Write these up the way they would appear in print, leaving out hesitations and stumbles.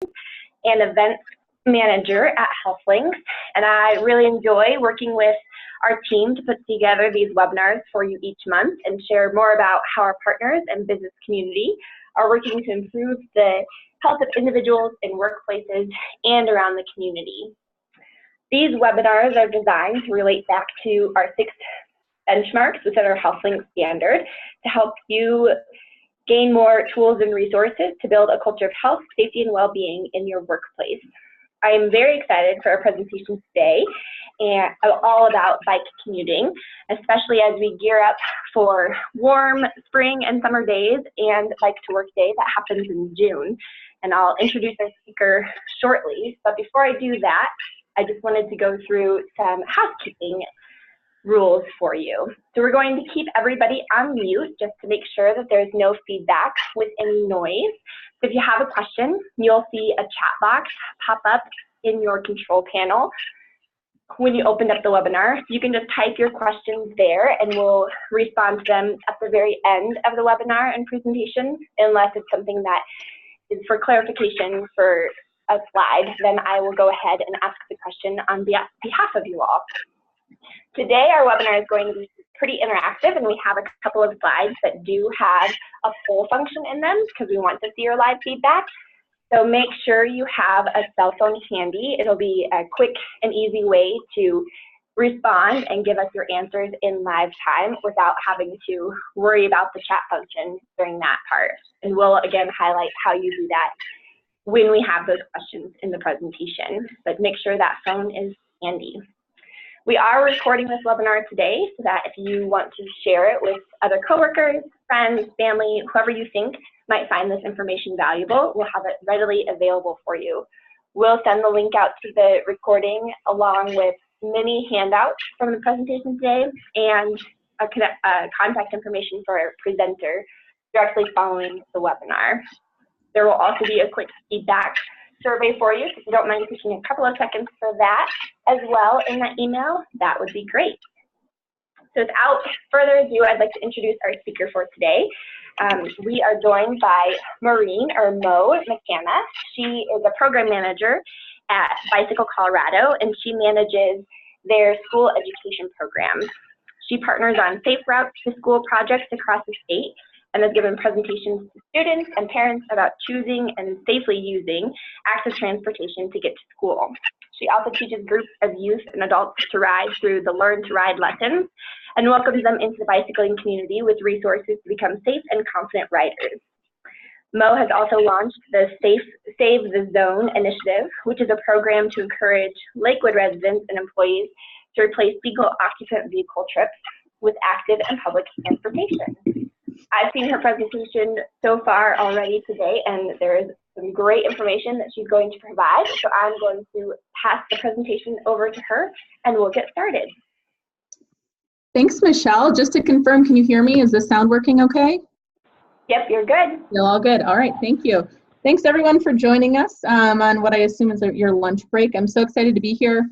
and events manager at HealthLinks, and I really enjoy working with our team to put together these webinars for you each month and share more about how our partners and business community are working to improve the health of individuals in workplaces and around the community. These webinars are designed to relate back to our 6 benchmarks within our HealthLinks standard to help you gain more tools and resources to build a culture of health, safety, and well-being in your workplace. I am very excited for our presentation today and all about bike commuting, especially as we gear up for warm spring and summer days and Bike to Work Day that happens in June. And I'll introduce our speaker shortly. But before I do that, I just wanted to go through some housekeeping rules for you. So we're going to keep everybody on mute just to make sure that there's no feedback with any noise. So if you have a question, you'll see a chat box pop up in your control panel when you open up the webinar. You can just type your questions there and we'll respond to them at the very end of the webinar and presentation, unless it's something that is for clarification for a slide, then I will go ahead and ask the question on behalf of you all. Today, our webinar is going to be pretty interactive, and we have a couple of slides that do have a poll function in them because we want to see your live feedback. So make sure you have a cell phone handy. It'll be a quick and easy way to respond and give us your answers in live time without having to worry about the chat function during that part. And we'll, again, highlight how you do that when we have those questions in the presentation, but make sure that phone is handy. We are recording this webinar today so that if you want to share it with other coworkers, friends, family, whoever you think might find this information valuable, we'll have it readily available for you. We'll send the link out to the recording along with many handouts from the presentation today and contact information for our presenter directly following the webinar. There will also be a quick feedback survey for you, so if you don't mind taking a couple of seconds for that as well in that email, that would be great. So without further ado, I'd like to introduce our speaker for today. We are joined by Maureen, or Mo McCanna. She is a program manager at Bicycle Colorado, and she manages their school education programs. She partners on safe routes to school projects across the state and has given presentations to students and parents about choosing and safely using active transportation to get to school. She also teaches groups of youth and adults to ride through the Learn to Ride lessons and welcomes them into the bicycling community with resources to become safe and confident riders. Mo has also launched the Save the Zone initiative, which is a program to encourage Lakewood residents and employees to replace single occupant vehicle trips with active and public transportation. I've seen her presentation so far already today, and there is some great information that she's going to provide. So I'm going to pass the presentation over to her, and we'll get started. Thanks, Michelle. Just to confirm, can you hear me? Is the sound working okay? Yep, you're good. You're all good. All right, thank you. Thanks, everyone, for joining us on what I assume is your lunch break. I'm so excited to be here.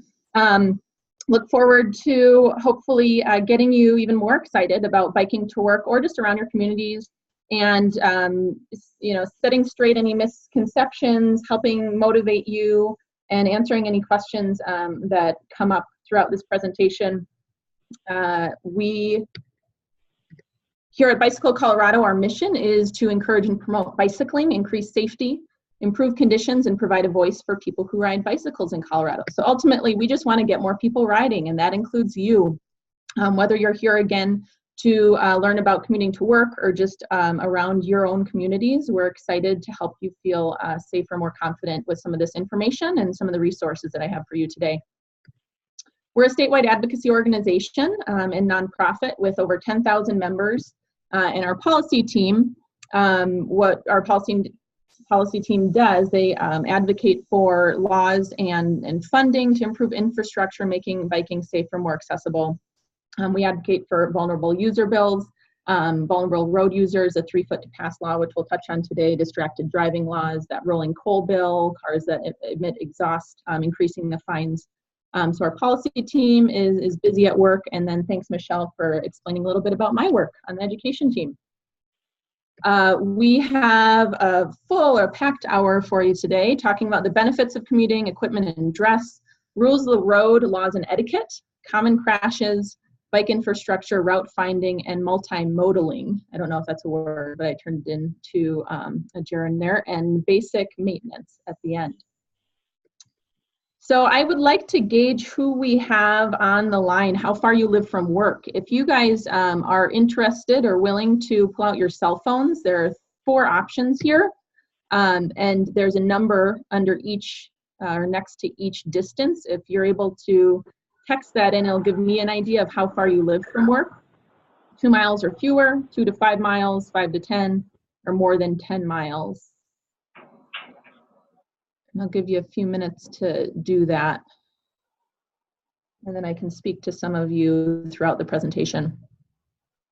Look forward to hopefully getting you even more excited about biking to work or just around your communities, and setting straight any misconceptions, helping motivate you, and answering any questions that come up throughout this presentation. We here at Bicycle Colorado, our mission is to encourage and promote bicycling, increase safety, improve conditions, and provide a voice for people who ride bicycles in Colorado. So ultimately, we just want to get more people riding, and that includes you. Whether you're here again to learn about commuting to work or just around your own communities, we're excited to help you feel safer, more confident with some of this information and some of the resources that I have for you today. We're a statewide advocacy organization and nonprofit with over 10,000 members. And our policy team, what our policy team does, they advocate for laws and funding to improve infrastructure, making biking safer, more accessible. We advocate for vulnerable user bills, vulnerable road users, a 3-foot to pass law, which we'll touch on today, distracted driving laws, that rolling coal bill, cars that emit exhaust, increasing the fines. So our policy team is busy at work, and then thanks, Michelle, for explaining a little bit about my work on the education team. We have a full or packed hour for you today, talking about the benefits of commuting, equipment and dress, rules of the road, laws and etiquette, common crashes, bike infrastructure, route finding, and multimodaling. I don't know if that's a word, but I turned it into a gerund there, and basic maintenance at the end. So I would like to gauge who we have on the line, how far you live from work. If you guys are interested or willing to pull out your cell phones, there are 4 options here. And there's a number under each or next to each distance. If you're able to text that in, it'll give me an idea of how far you live from work. 2 miles or fewer, 2 to 5 miles, 5 to 10, or more than 10 miles. And I'll give you a few minutes to do that. And then I can speak to some of you throughout the presentation.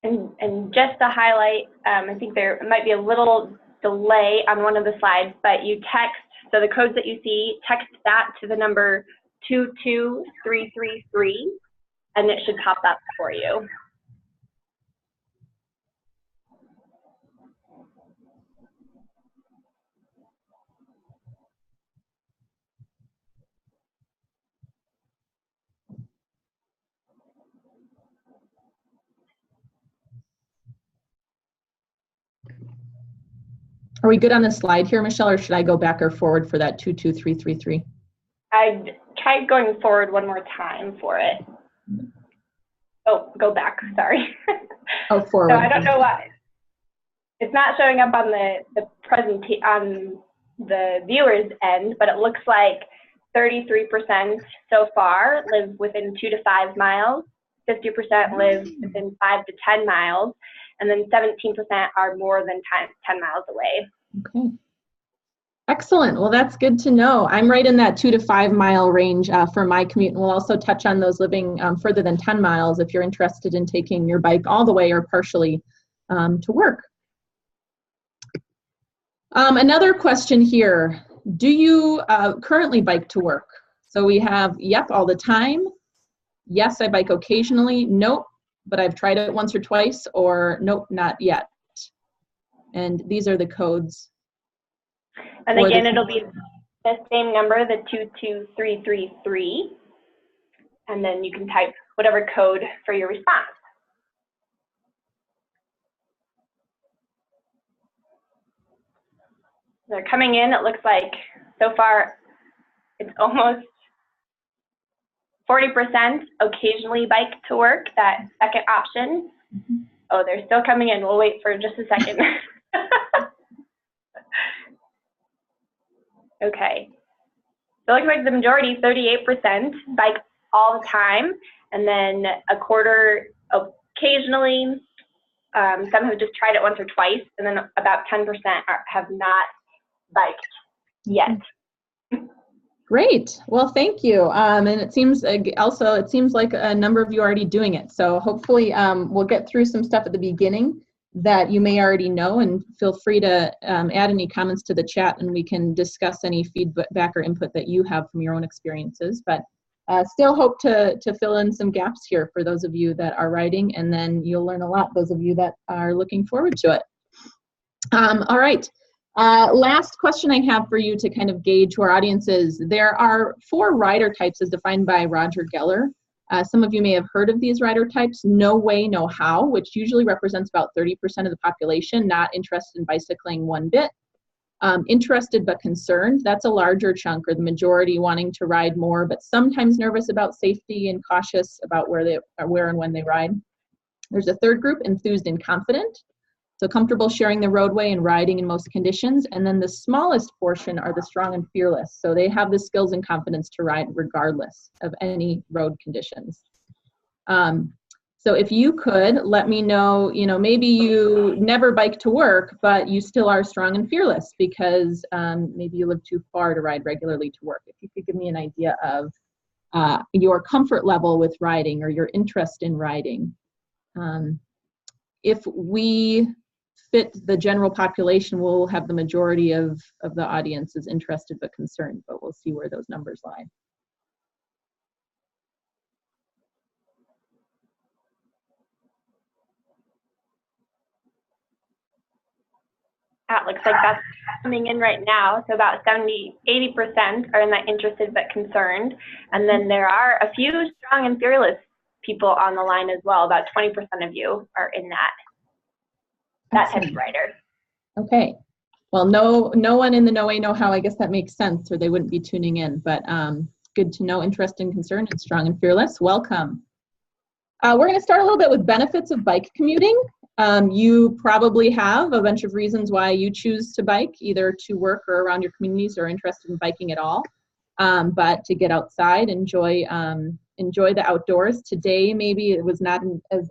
And just to highlight, I think there might be a little delay on one of the slides, but you text, so the codes that you see, text that to the number 22333, and it should pop up for you. Are we good on the slide here, Michelle, or should I go back or forward for that 22333? I'd try going forward one more time for it. Oh, go back, sorry. Oh, forward. So I don't know why. It's not showing up on on the viewer's end, but it looks like 33% so far live within 2 to 5 miles, 50% live within 5 to 10 miles, and then 17% are more than 10 miles away. Okay. Excellent. Well, that's good to know. I'm right in that 2 to 5 mile range for my commute, and we'll also touch on those living further than 10 miles if you're interested in taking your bike all the way or partially to work. Another question here. Do you currently bike to work? So we have, yep, all the time. Yes, I bike occasionally. Nope, but I've tried it once or twice, or nope, not yet. And these are the codes. And again, it'll be the same number, the 22333, and then you can type whatever code for your response. They're coming in, it looks like so far it's almost 40% occasionally bike to work, that second option. Oh, they're still coming in. We'll wait for just a second. Okay. So it looks like the majority, 38%, bike all the time, and then a quarter occasionally. Some have just tried it once or twice, and then about 10% have not biked yet. Great. Well, thank you. And it seems also, it seems like a number of you are already doing it. So hopefully we'll get through some stuff at the beginning that you may already know, and feel free to add any comments to the chat, and we can discuss any feedback or input that you have from your own experiences. But still hope to fill in some gaps here for those of you that are writing, and then you'll learn a lot, those of you that are looking forward to it. All right. Last question I have for you to kind of gauge who our audience is. There are 4 rider types as defined by Roger Geller. Some of you may have heard of these rider types. No way, no how, which usually represents about 30% of the population, not interested in bicycling one bit. Interested but concerned, that's a larger chunk, or the majority wanting to ride more, but sometimes nervous about safety and cautious about where and when they ride. There's a third group, enthused and confident. So comfortable sharing the roadway and riding in most conditions. And then the smallest portion are the strong and fearless. So they have the skills and confidence to ride regardless of any road conditions. So if you could let me know, maybe you never bike to work, but you still are strong and fearless because maybe you live too far to ride regularly to work. If you could give me an idea of your comfort level with riding or your interest in riding. If we fit the general population, we'll have the majority of the audience is interested but concerned, but we'll see where those numbers lie. It looks like that's coming in right now. So about 80% are in that interested but concerned. And then there are a few strong and fearless people on the line as well. About 20% of you are in that type of writer. Okay. Well, no one in the no way, no how. I guess that makes sense, or they wouldn't be tuning in. But good to know, interest and concern, and strong and fearless. Welcome. We're going to start a little bit with benefits of bike commuting. You probably have a bunch of reasons why you choose to bike, either to work or around your communities, or interested in biking at all. But to get outside, enjoy the outdoors. Today, maybe it was not as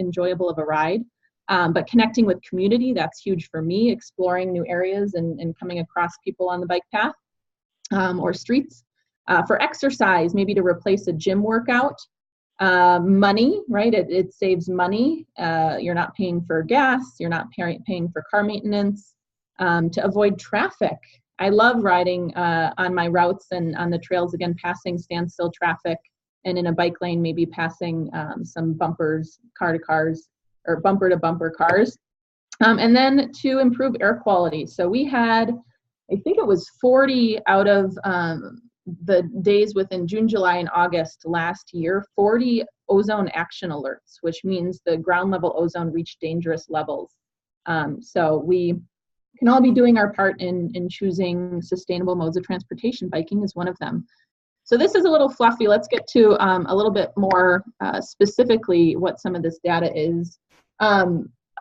enjoyable of a ride. But connecting with community, that's huge for me, exploring new areas and coming across people on the bike path or streets. For exercise, maybe to replace a gym workout. Money, right? It saves money. You're not paying for gas. You're not paying for car maintenance. To avoid traffic. I love riding on my routes and on the trails, again, passing standstill traffic, and in a bike lane, maybe passing some bumpers, car to cars, or bumper to bumper cars. And then to improve air quality. So we had, I think it was 40 out of the days within June, July, and August last year, 40 ozone action alerts, which means the ground level ozone reached dangerous levels. So we can all be doing our part in choosing sustainable modes of transportation. Biking is one of them. So this is a little fluffy. Let's get to a little bit more specifically what some of this data is.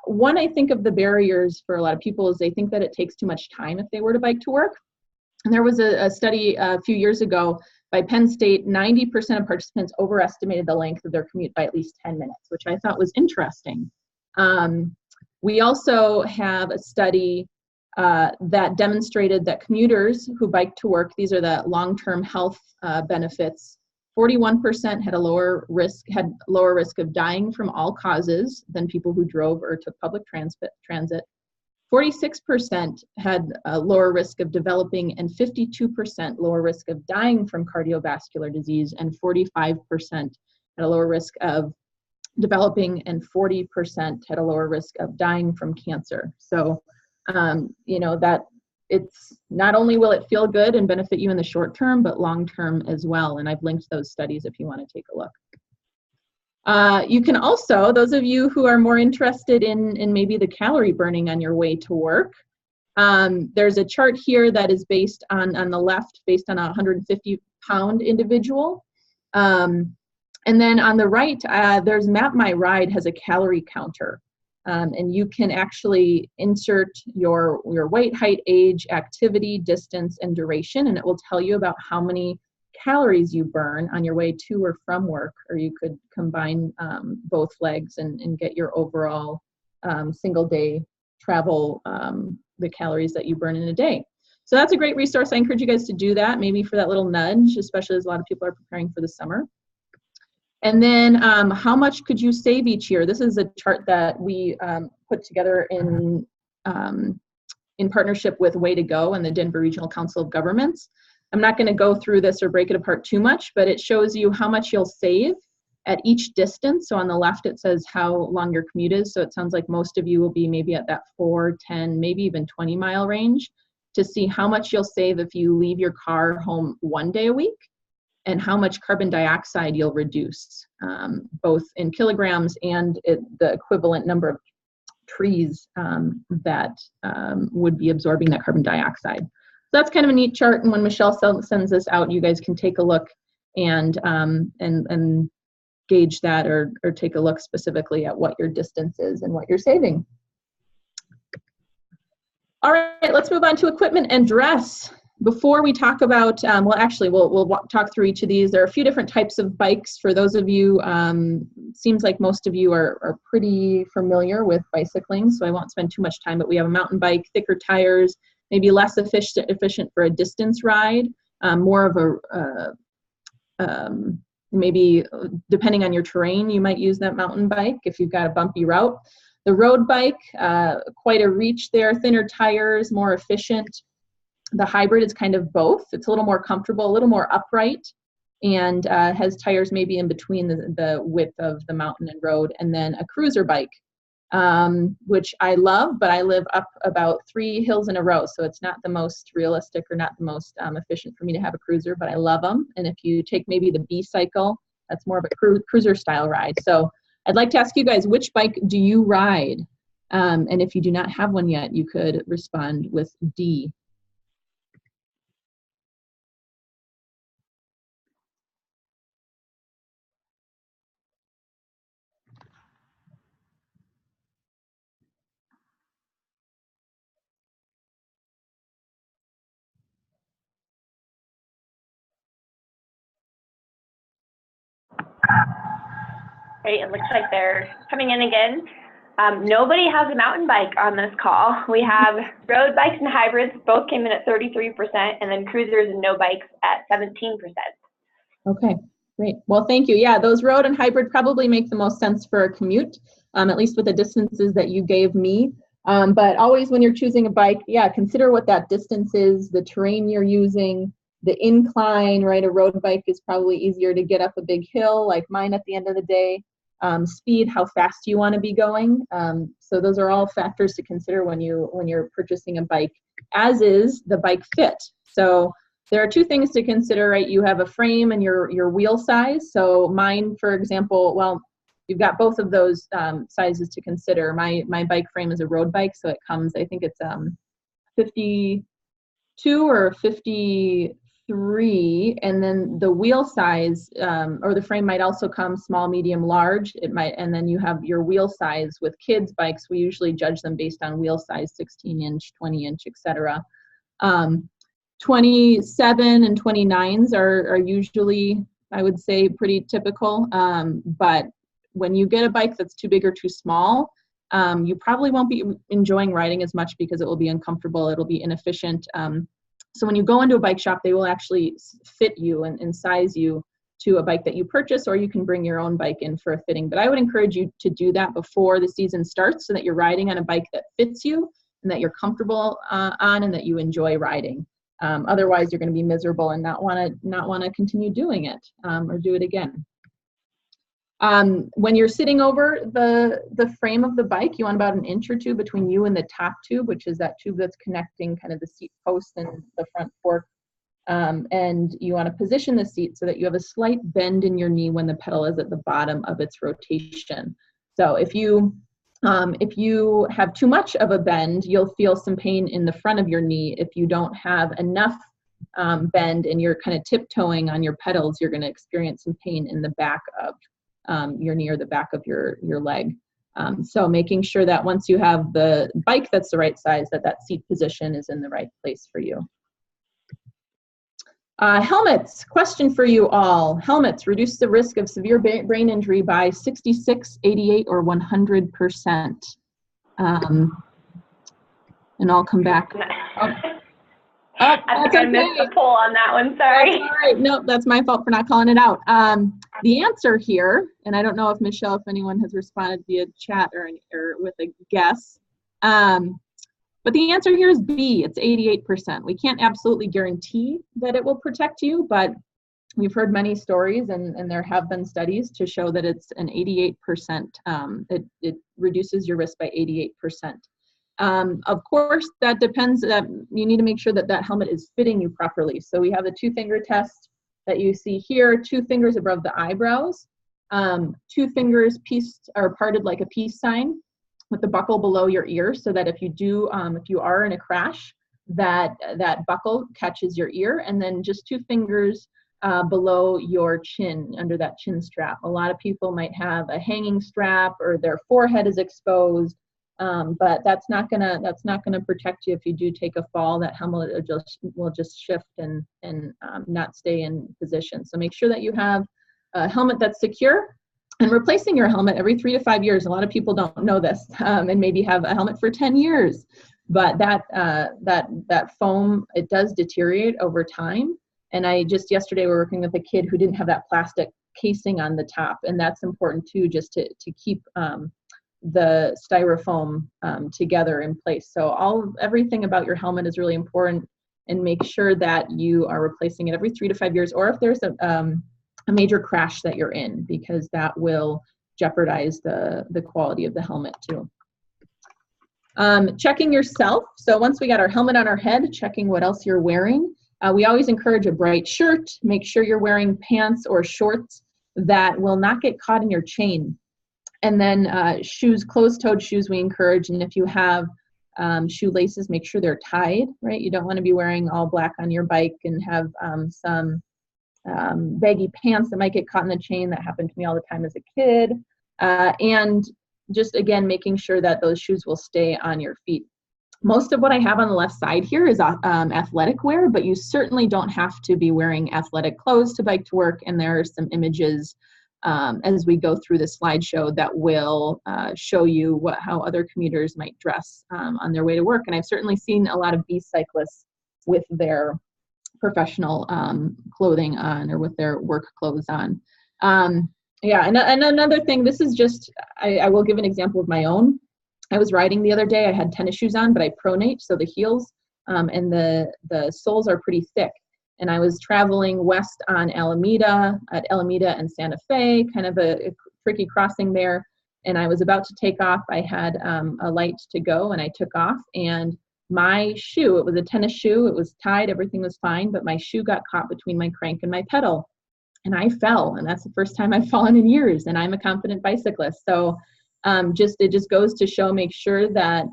One, I think of the barriers for a lot of people is they think that it takes too much time if they were to bike to work. And there was a study a few years ago by Penn State, 90% of participants overestimated the length of their commute by at least 10 minutes, which I thought was interesting. We also have a study that demonstrated that commuters who bike to work, these are the long-term health benefits, 41% had lower risk of dying from all causes than people who drove or took public transit. 46% had a lower risk of developing and 52% lower risk of dying from cardiovascular disease, and 45% had a lower risk of developing and 40% had a lower risk of dying from cancer. So, that it's not only will it feel good and benefit you in the short term, but long term as well. And I've linked those studies if you want to take a look. You can also, those of you who are more interested in maybe the calorie burning on your way to work, there's a chart here that is based on the left, based on a 150-pound individual. And then on the right, there's Map My Ride has a calorie counter. And you can actually insert your weight, height, age, activity, distance, and duration, and it will tell you about how many calories you burn on your way to or from work, or you could combine both legs and get your overall single day travel, the calories that you burn in a day. So that's a great resource. I encourage you guys to do that, maybe for that little nudge, especially as a lot of people are preparing for the summer. And then how much could you save each year? This is a chart that we put together in partnership with Way to Go and the Denver Regional Council of Governments. I'm not going to go through this or break it apart too much, but it shows you how much you'll save at each distance. So on the left, it says how long your commute is. So it sounds like most of you will be maybe at that 4, 10, maybe even 20-mile range, to see how much you'll save if you leave your car home 1 day a week, and how much carbon dioxide you'll reduce, both in kilograms and the equivalent number of trees that would be absorbing that carbon dioxide. So that's kind of a neat chart, and when Michelle sends this out, you guys can take a look and gauge that, or take a look specifically at what your distance is and what you're saving. All right, let's move on to equipment and dress. Before we talk about, we'll talk through each of these. There are a few different types of bikes. For those of you, seems like most of you are pretty familiar with bicycling, so I won't spend too much time, but we have a mountain bike, thicker tires, maybe less efficient for a distance ride, more of a, maybe depending on your terrain, you might use that mountain bike if you've got a bumpy route. The road bike, quite a reach there, thinner tires, more efficient. The hybrid is kind of both. It's a little more comfortable, a little more upright, and has tires maybe in between the width of the mountain and road. And then a cruiser bike, which I love, but I live up about 3 hills in a row, so it's not the most realistic or not the most efficient for me to have a cruiser, but I love them. And if you take maybe the B cycle, that's more of a cruiser style ride. So I'd like to ask you guys, which bike do you ride? And if you do not have one yet, you could respond with D. Great, it looks like they're coming in again. Nobody has a mountain bike on this call. We have road bikes and hybrids, both came in at 33%, and then cruisers and no bikes at 17%. Okay, great. Well, thank you. Yeah, those road and hybrid probably make the most sense for a commute, at least with the distances that you gave me. But always when you're choosing a bike, yeah, consider what that distance is, the terrain you're using, the incline, right? A road bike is probably easier to get up a big hill like mine at the end of the day. Speed, how fast you want to be going. So those are all factors to consider when you're purchasing a bike, as is the bike fit. So there are 2 things to consider, right? You have a frame and your wheel size. So mine, for example, well, you've got both of those sizes to consider. My bike frame is a road bike, so it comes, I think it's 52 or 53, and then the wheel size or the frame might also come small, medium, large. It might, and then you have your wheel size. With kids' bikes, we usually judge them based on wheel size, 16-inch, 20-inch, etc. 27 and 29s are usually, I would say, pretty typical. But when you get a bike that's too big or too small, you probably won't be enjoying riding as much because it will be uncomfortable, it'll be inefficient. So when you go into a bike shop, they will actually fit you and size you to a bike that you purchase, or you can bring your own bike in for a fitting. But I would encourage you to do that before the season starts so that you're riding on a bike that fits you and that you're comfortable on and that you enjoy riding. Otherwise, you're going to be miserable and not want to continue doing it or do it again. When you're sitting over the frame of the bike, you want about 1 inch or 2 between you and the top tube, which is that tube that's connecting kind of the seat post and the front fork. And you want to position the seat so that you have a slight bend in your knee when the pedal is at the bottom of its rotation. So if you have too much of a bend, you'll feel some pain in the front of your knee. If you don't have enough bend and you're kind of tiptoeing on your pedals, you're going to experience some pain in the back of your knee or the back of your leg. So making sure that once you have the bike that's the right size, that seat position is in the right place for you. Helmets, question for you all. Helmets reduce the risk of severe brain injury by 66, 88, or 100%. And I'll come back. I think I missed the poll on that one, sorry. That's all right. No, that's my fault for not calling it out. The answer here, and I don't know if Michelle, if anyone has responded via chat or with a guess, but the answer here is B, it's 88%. We can't absolutely guarantee that it will protect you, but we've heard many stories and there have been studies to show that it's an 88%, it reduces your risk by 88%. Of course, that depends, you need to make sure that that helmet is fitting you properly. So we have the 2-finger test that you see here, 2 fingers above the eyebrows, 2 fingers parted like a peace sign with the buckle below your ear, so that if you are in a crash, that buckle catches your ear, and then just 2 fingers below your chin, under that chin strap. A lot of people might have a hanging strap or their forehead is exposed. But that's not gonna protect you if you do take a fall. That helmet will just shift and not stay in position. So make sure that you have a helmet that's secure, and replacing your helmet every 3 to 5 years. A lot of people don't know this, and maybe have a helmet for 10 years. But that foam, it does deteriorate over time. And I just yesterday were working with a kid who didn't have that plastic casing on the top, and that's important too, just to keep the styrofoam together in place. So everything about your helmet is really important, and make sure that you are replacing it every 3 to 5 years, or if there's a major crash that you're in, because that will jeopardize the quality of the helmet too. Checking yourself. So once we got our helmet on our head, checking what else you're wearing. We always encourage a bright shirt. Make sure you're wearing pants or shorts that will not get caught in your chain. And then shoes, closed-toed shoes we encourage. And if you have shoelaces, make sure they're tied, right? You don't want to be wearing all black on your bike and have some baggy pants that might get caught in the chain. That happened to me all the time as a kid. And just, again, making sure that those shoes will stay on your feet. Most of what I have on the left side here is athletic wear, but you certainly don't have to be wearing athletic clothes to bike to work. And there are some images as we go through the slideshow that will show you how other commuters might dress on their way to work. And I've certainly seen a lot of cyclists with their professional clothing on, or with their work clothes on. Yeah, and another thing, this is just, I will give an example of my own. I was riding the other day, I had tennis shoes on, but I pronate, so the heels and the soles are pretty thick. And I was traveling west on Alameda and Santa Fe, kind of a tricky crossing there. And I was about to take off. I had a light to go, and I took off. And my shoe, it was a tennis shoe, it was tied, everything was fine, but my shoe got caught between my crank and my pedal. And I fell, and that's the first time I've fallen in years, and I'm a confident bicyclist. So it just goes to show, make sure that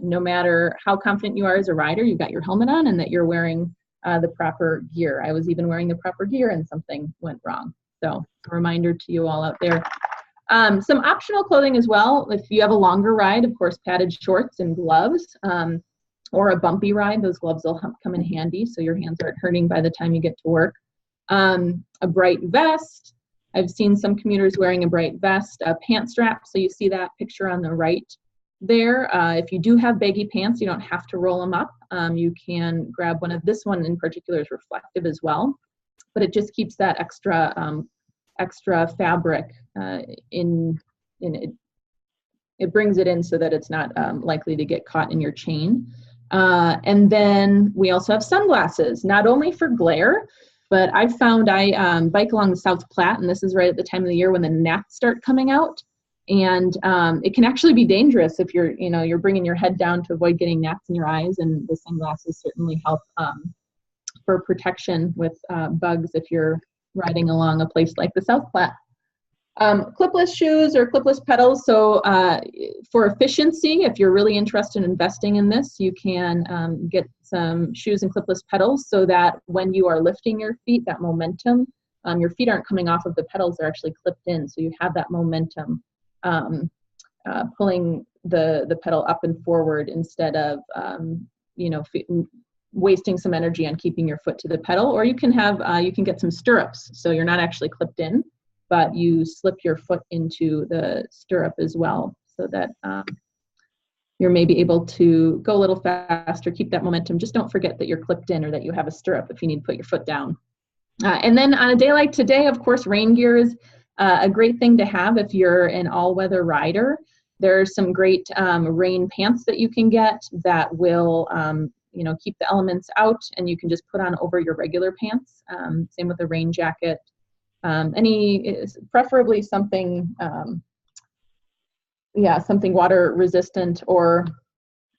no matter how confident you are as a rider, you've got your helmet on and that you're wearing the proper gear. I was even wearing the proper gear and something went wrong. So a reminder to you all out there. Some optional clothing as well. If you have a longer ride, of course, padded shorts and gloves, or a bumpy ride, those gloves will come in handy so your hands aren't hurting by the time you get to work. A bright vest. I've seen some commuters wearing a bright vest, a pant strap. So you see that picture on the right there. If you do have baggy pants, you don't have to roll them up. You can grab one of, this one in particular is reflective as well, but it just keeps that extra fabric in it. It brings it in so that it's not likely to get caught in your chain. And then we also have sunglasses, not only for glare, but I've found I bike along the South Platte, and this is right at the time of the year when the gnats start coming out. And it can actually be dangerous if you're bringing your head down to avoid getting gnats in your eyes, and the sunglasses certainly help for protection with bugs if you're riding along a place like the South Platte. Clipless shoes or clipless pedals. So for efficiency, if you're really interested in investing in this, you can get some shoes and clipless pedals so that when you are lifting your feet, that momentum, your feet aren't coming off of the pedals, they're actually clipped in. So you have that momentum pulling the pedal up and forward instead of, wasting some energy on keeping your foot to the pedal. Or you can get some stirrups. So you're not actually clipped in, but you slip your foot into the stirrup as well so that you're maybe able to go a little faster, keep that momentum. Just don't forget that you're clipped in or that you have a stirrup if you need to put your foot down. And then on a day like today, of course, rain gear is a great thing to have if you're an all-weather rider. There's some great rain pants that you can get that will keep the elements out, and you can just put on over your regular pants. Same with a rain jacket. Preferably something, something water resistant, or,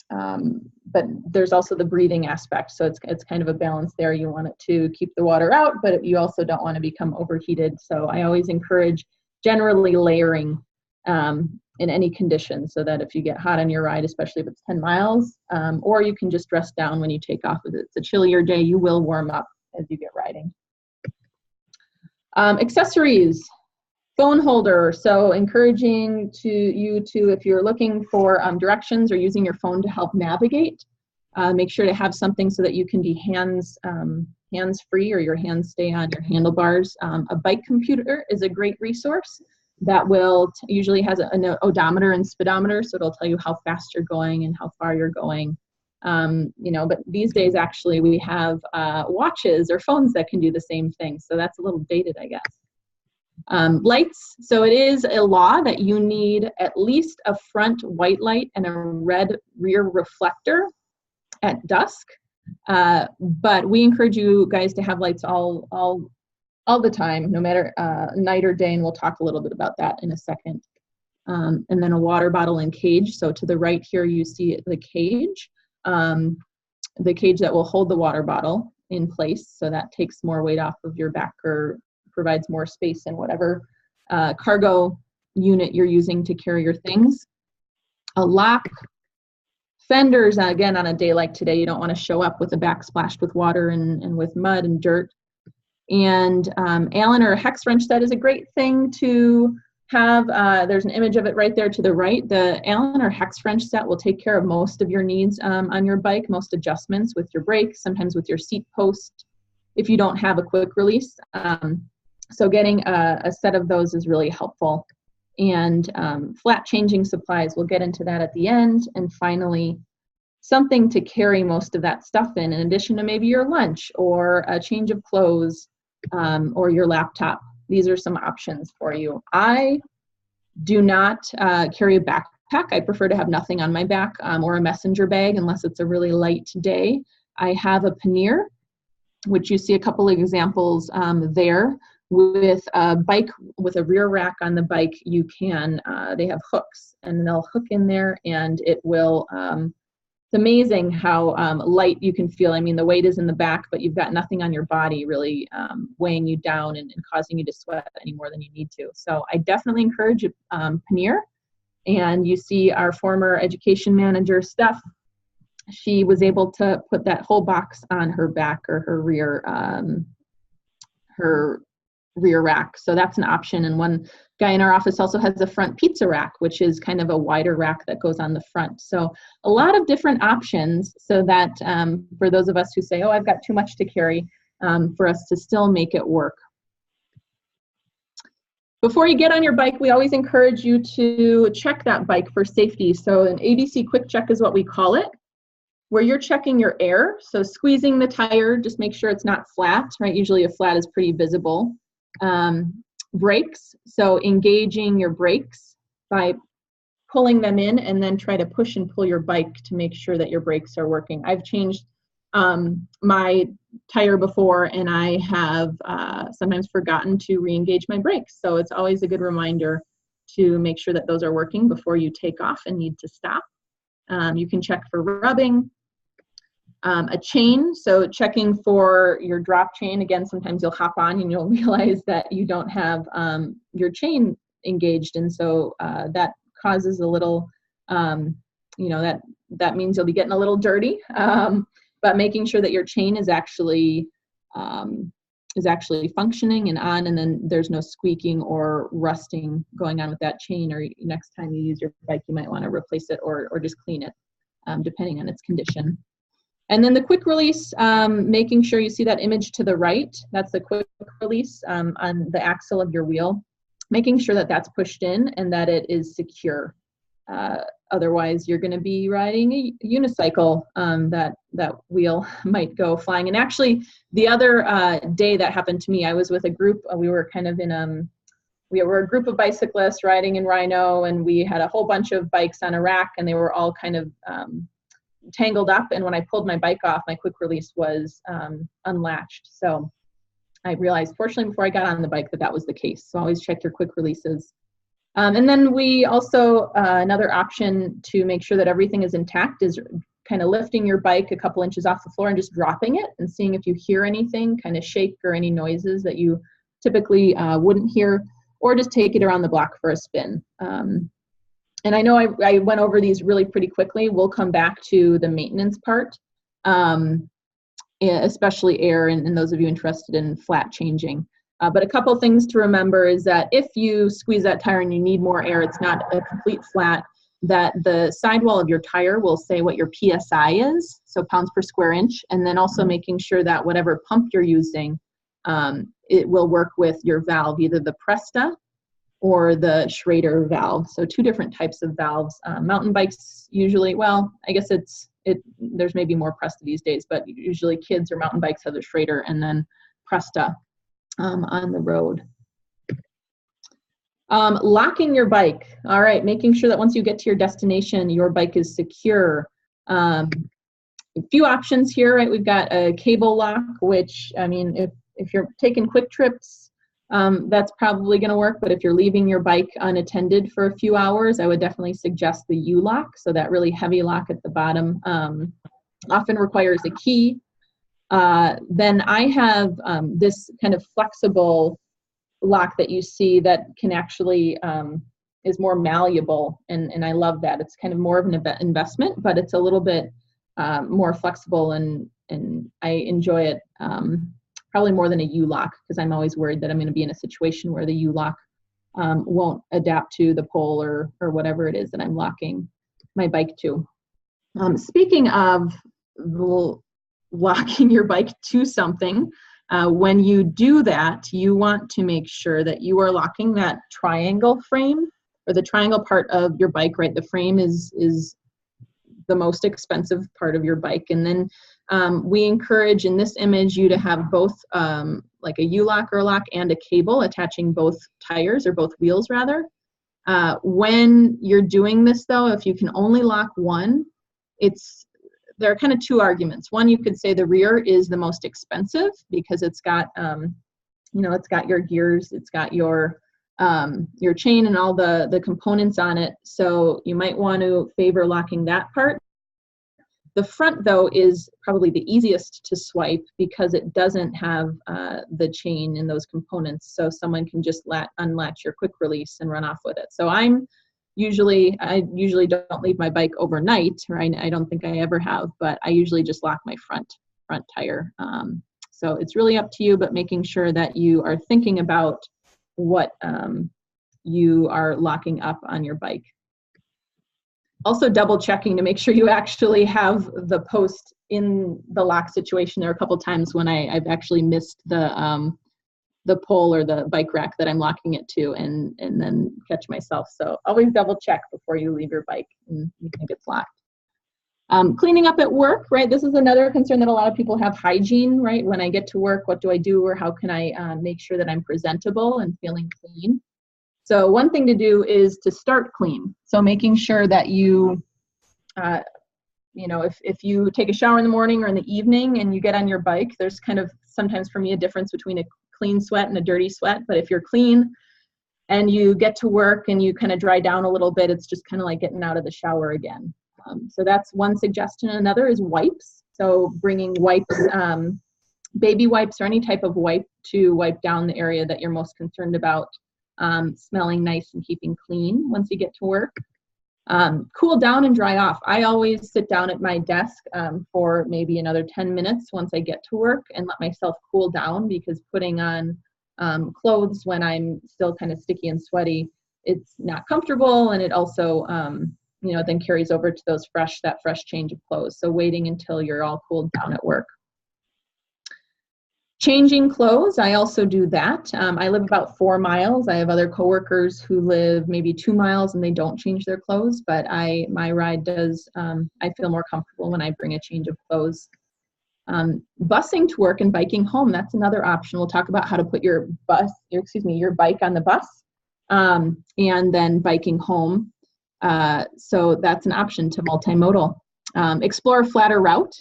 but there's also the breathing aspect. So it's kind of a balance there. You want it to keep the water out, but you also don't want to become overheated. So I always encourage generally layering in any condition, so that if you get hot on your ride, especially if it's 10 miles, or you can just dress down when you take off. If it's a chillier day, you will warm up as you get riding. Accessories, phone holder. So encouraging you to, if you're looking for directions or using your phone to help navigate, make sure to have something so that you can be hands-free, or your hands stay on your handlebars. A bike computer is a great resource that will usually has an odometer and speedometer, so it'll tell you how fast you're going and how far you're going. But these days, actually, we have watches or phones that can do the same thing. So that's a little dated, I guess. Lights. So it is a law that you need at least a front white light and a red rear reflector at dusk. But we encourage you guys to have lights all the time, no matter night or day. And we'll talk a little bit about that in a second. and then a water bottle and cage. So to the right here, you see the cage that will hold the water bottle in place. So that takes more weight off of your back or provides more space in whatever cargo unit you're using to carry your things. A lock. Fenders, again, on a day like today, you don't want to show up with a back splashed with water and with mud and dirt. And Allen or a hex wrench set is a great thing to have. There's an image of it right there to the right. The Allen or hex wrench set will take care of most of your needs on your bike, most adjustments with your brakes, sometimes with your seat post, if you don't have a quick release. So getting a set of those is really helpful. And flat changing supplies, we'll get into that at the end. And finally, something to carry most of that stuff in addition to maybe your lunch or a change of clothes or your laptop. These are some options for you. I do not carry a backpack. I prefer to have nothing on my back or a messenger bag unless it's a really light day. I have a pannier, which you see a couple of examples there. With a bike, with a rear rack on the bike, you can, they have hooks and they'll hook in there and it will, it's amazing how light you can feel. I mean, the weight is in the back, but you've got nothing on your body really weighing you down and causing you to sweat any more than you need to. So I definitely encourage a pannier. And you see our former education manager, Steph, she was able to put that whole box on her back or her rear rack. So that's an option. And one guy in our office also has a front pizza rack, which is kind of a wider rack that goes on the front. So a lot of different options so that for those of us who say, oh, I've got too much to carry, for us to still make it work. Before you get on your bike, we always encourage you to check that bike for safety. So an ABC quick check is what we call it, where you're checking your air. So squeezing the tire, just make sure it's not flat, right? Usually a flat is pretty visible. Brakes, so engaging your brakes by pulling them in and then try to push and pull your bike to make sure that your brakes are working. I've changed my tire before and I have sometimes forgotten to re-engage my brakes. So it's always a good reminder to make sure that those are working before you take off and need to stop. You can check for rubbing. A chain, so checking for your drop chain. Again, sometimes you'll hop on and you'll realize that you don't have your chain engaged, and so that causes a little, that means you'll be getting a little dirty. But making sure that your chain is actually functioning and on, and then there's no squeaking or rusting going on with that chain. Or next time you use your bike, you might want to replace it or just clean it, depending on its condition. And then the quick release, making sure you see that image to the right. That's the quick release on the axle of your wheel. Making sure that that's pushed in and that it is secure. Otherwise, you're going to be riding a unicycle. That wheel might go flying. And actually, the other day that happened to me, I was with a group. We were kind of in we were a group of bicyclists riding in Rhino, and we had a whole bunch of bikes on a rack, and they were all kind of tangled up, and when I pulled my bike off, my quick release was unlatched. So I realized, fortunately, before I got on the bike that was the case. So always check your quick releases. And then we also, another option to make sure that everything is intact is kind of lifting your bike a couple inches off the floor and just dropping it and seeing if you hear anything, kind of shake or any noises that you typically wouldn't hear, or just take it around the block for a spin. And I know I went over these really pretty quickly. We'll come back to the maintenance part, especially air and those of you interested in flat changing. But a couple things to remember is that if you squeeze that tire and you need more air, it's not a complete flat, that the sidewall of your tire will say what your PSI is, so pounds per square inch, and then also making sure that whatever pump you're using, it will work with your valve, either the Presta or the Schrader valve. So two different types of valves. Mountain bikes usually, well, I guess there's maybe more Presta these days, but usually kids or mountain bikes have the Schrader and then Presta on the road. Locking your bike. All right, making sure that once you get to your destination, your bike is secure. A few options here, right? We've got a cable lock, which, I mean, if you're taking quick trips, that's probably going to work. But if you're leaving your bike unattended for a few hours, I would definitely suggest the U-lock. So that really heavy lock at the bottom often requires a key. Then I have this kind of flexible lock that you see that can actually is more malleable, and I love that. It's kind of more of an investment, but it's a little bit more flexible, and I enjoy it probably more than a U-lock, because I'm always worried that I'm going to be in a situation where the U-lock won't adapt to the pole or whatever it is that I'm locking my bike to. Speaking of locking your bike to something, when you do that, you want to make sure that you are locking that triangle frame, or the triangle part of your bike, right? The frame is the most expensive part of your bike. And then we encourage in this image you to have both like a U-lock or a lock and a cable attaching both tires, or both wheels rather. When you're doing this though, if you can only lock one, there are kind of two arguments. One, you could say the rear is the most expensive because it's got, it's got your gears, it's got your chain and all the components on it. So you might want to favor locking that part. The front though is probably the easiest to swipe because it doesn't have the chain and those components. So someone can just unlatch your quick release and run off with it. So I usually don't leave my bike overnight, right? I don't think I ever have, but I usually just lock my front tire. So it's really up to you, but making sure that you are thinking about what you are locking up on your bike. Also double checking to make sure you actually have the post in the lock situation. There are a couple times when I've actually missed the pole or the bike rack that I'm locking it to, and then catch myself. So always double check before you leave your bike and you think it's locked. Cleaning up at work, right? This is another concern that a lot of people have, hygiene, right? When I get to work, what do I do, or how can I make sure that I'm presentable and feeling clean? So one thing to do is to start clean. So making sure that you, if you take a shower in the morning or in the evening and you get on your bike, there's kind of sometimes for me a difference between a clean sweat and a dirty sweat. But if you're clean and you get to work and you kind of dry down a little bit, it's just kind of like getting out of the shower again. So that's one suggestion. Another is wipes. So bringing wipes, baby wipes or any type of wipe to wipe down the area that you're most concerned about smelling nice and keeping clean once you get to work. Cool down and dry off. I always sit down at my desk for maybe another 10 minutes once I get to work and let myself cool down, because putting on clothes when I'm still kind of sticky and sweaty, it's not comfortable, and it also then carries over to that fresh change of clothes. So waiting until you're all cooled down at work. Changing clothes, I also do that. I live about 4 miles. I have other coworkers who live maybe 2 miles and they don't change their clothes, but my ride does, I feel more comfortable when I bring a change of clothes. Busing to work and biking home, that's another option. We'll talk about how to put your bike on the bus and then biking home. So that's an option to multimodal. Explore a flatter route.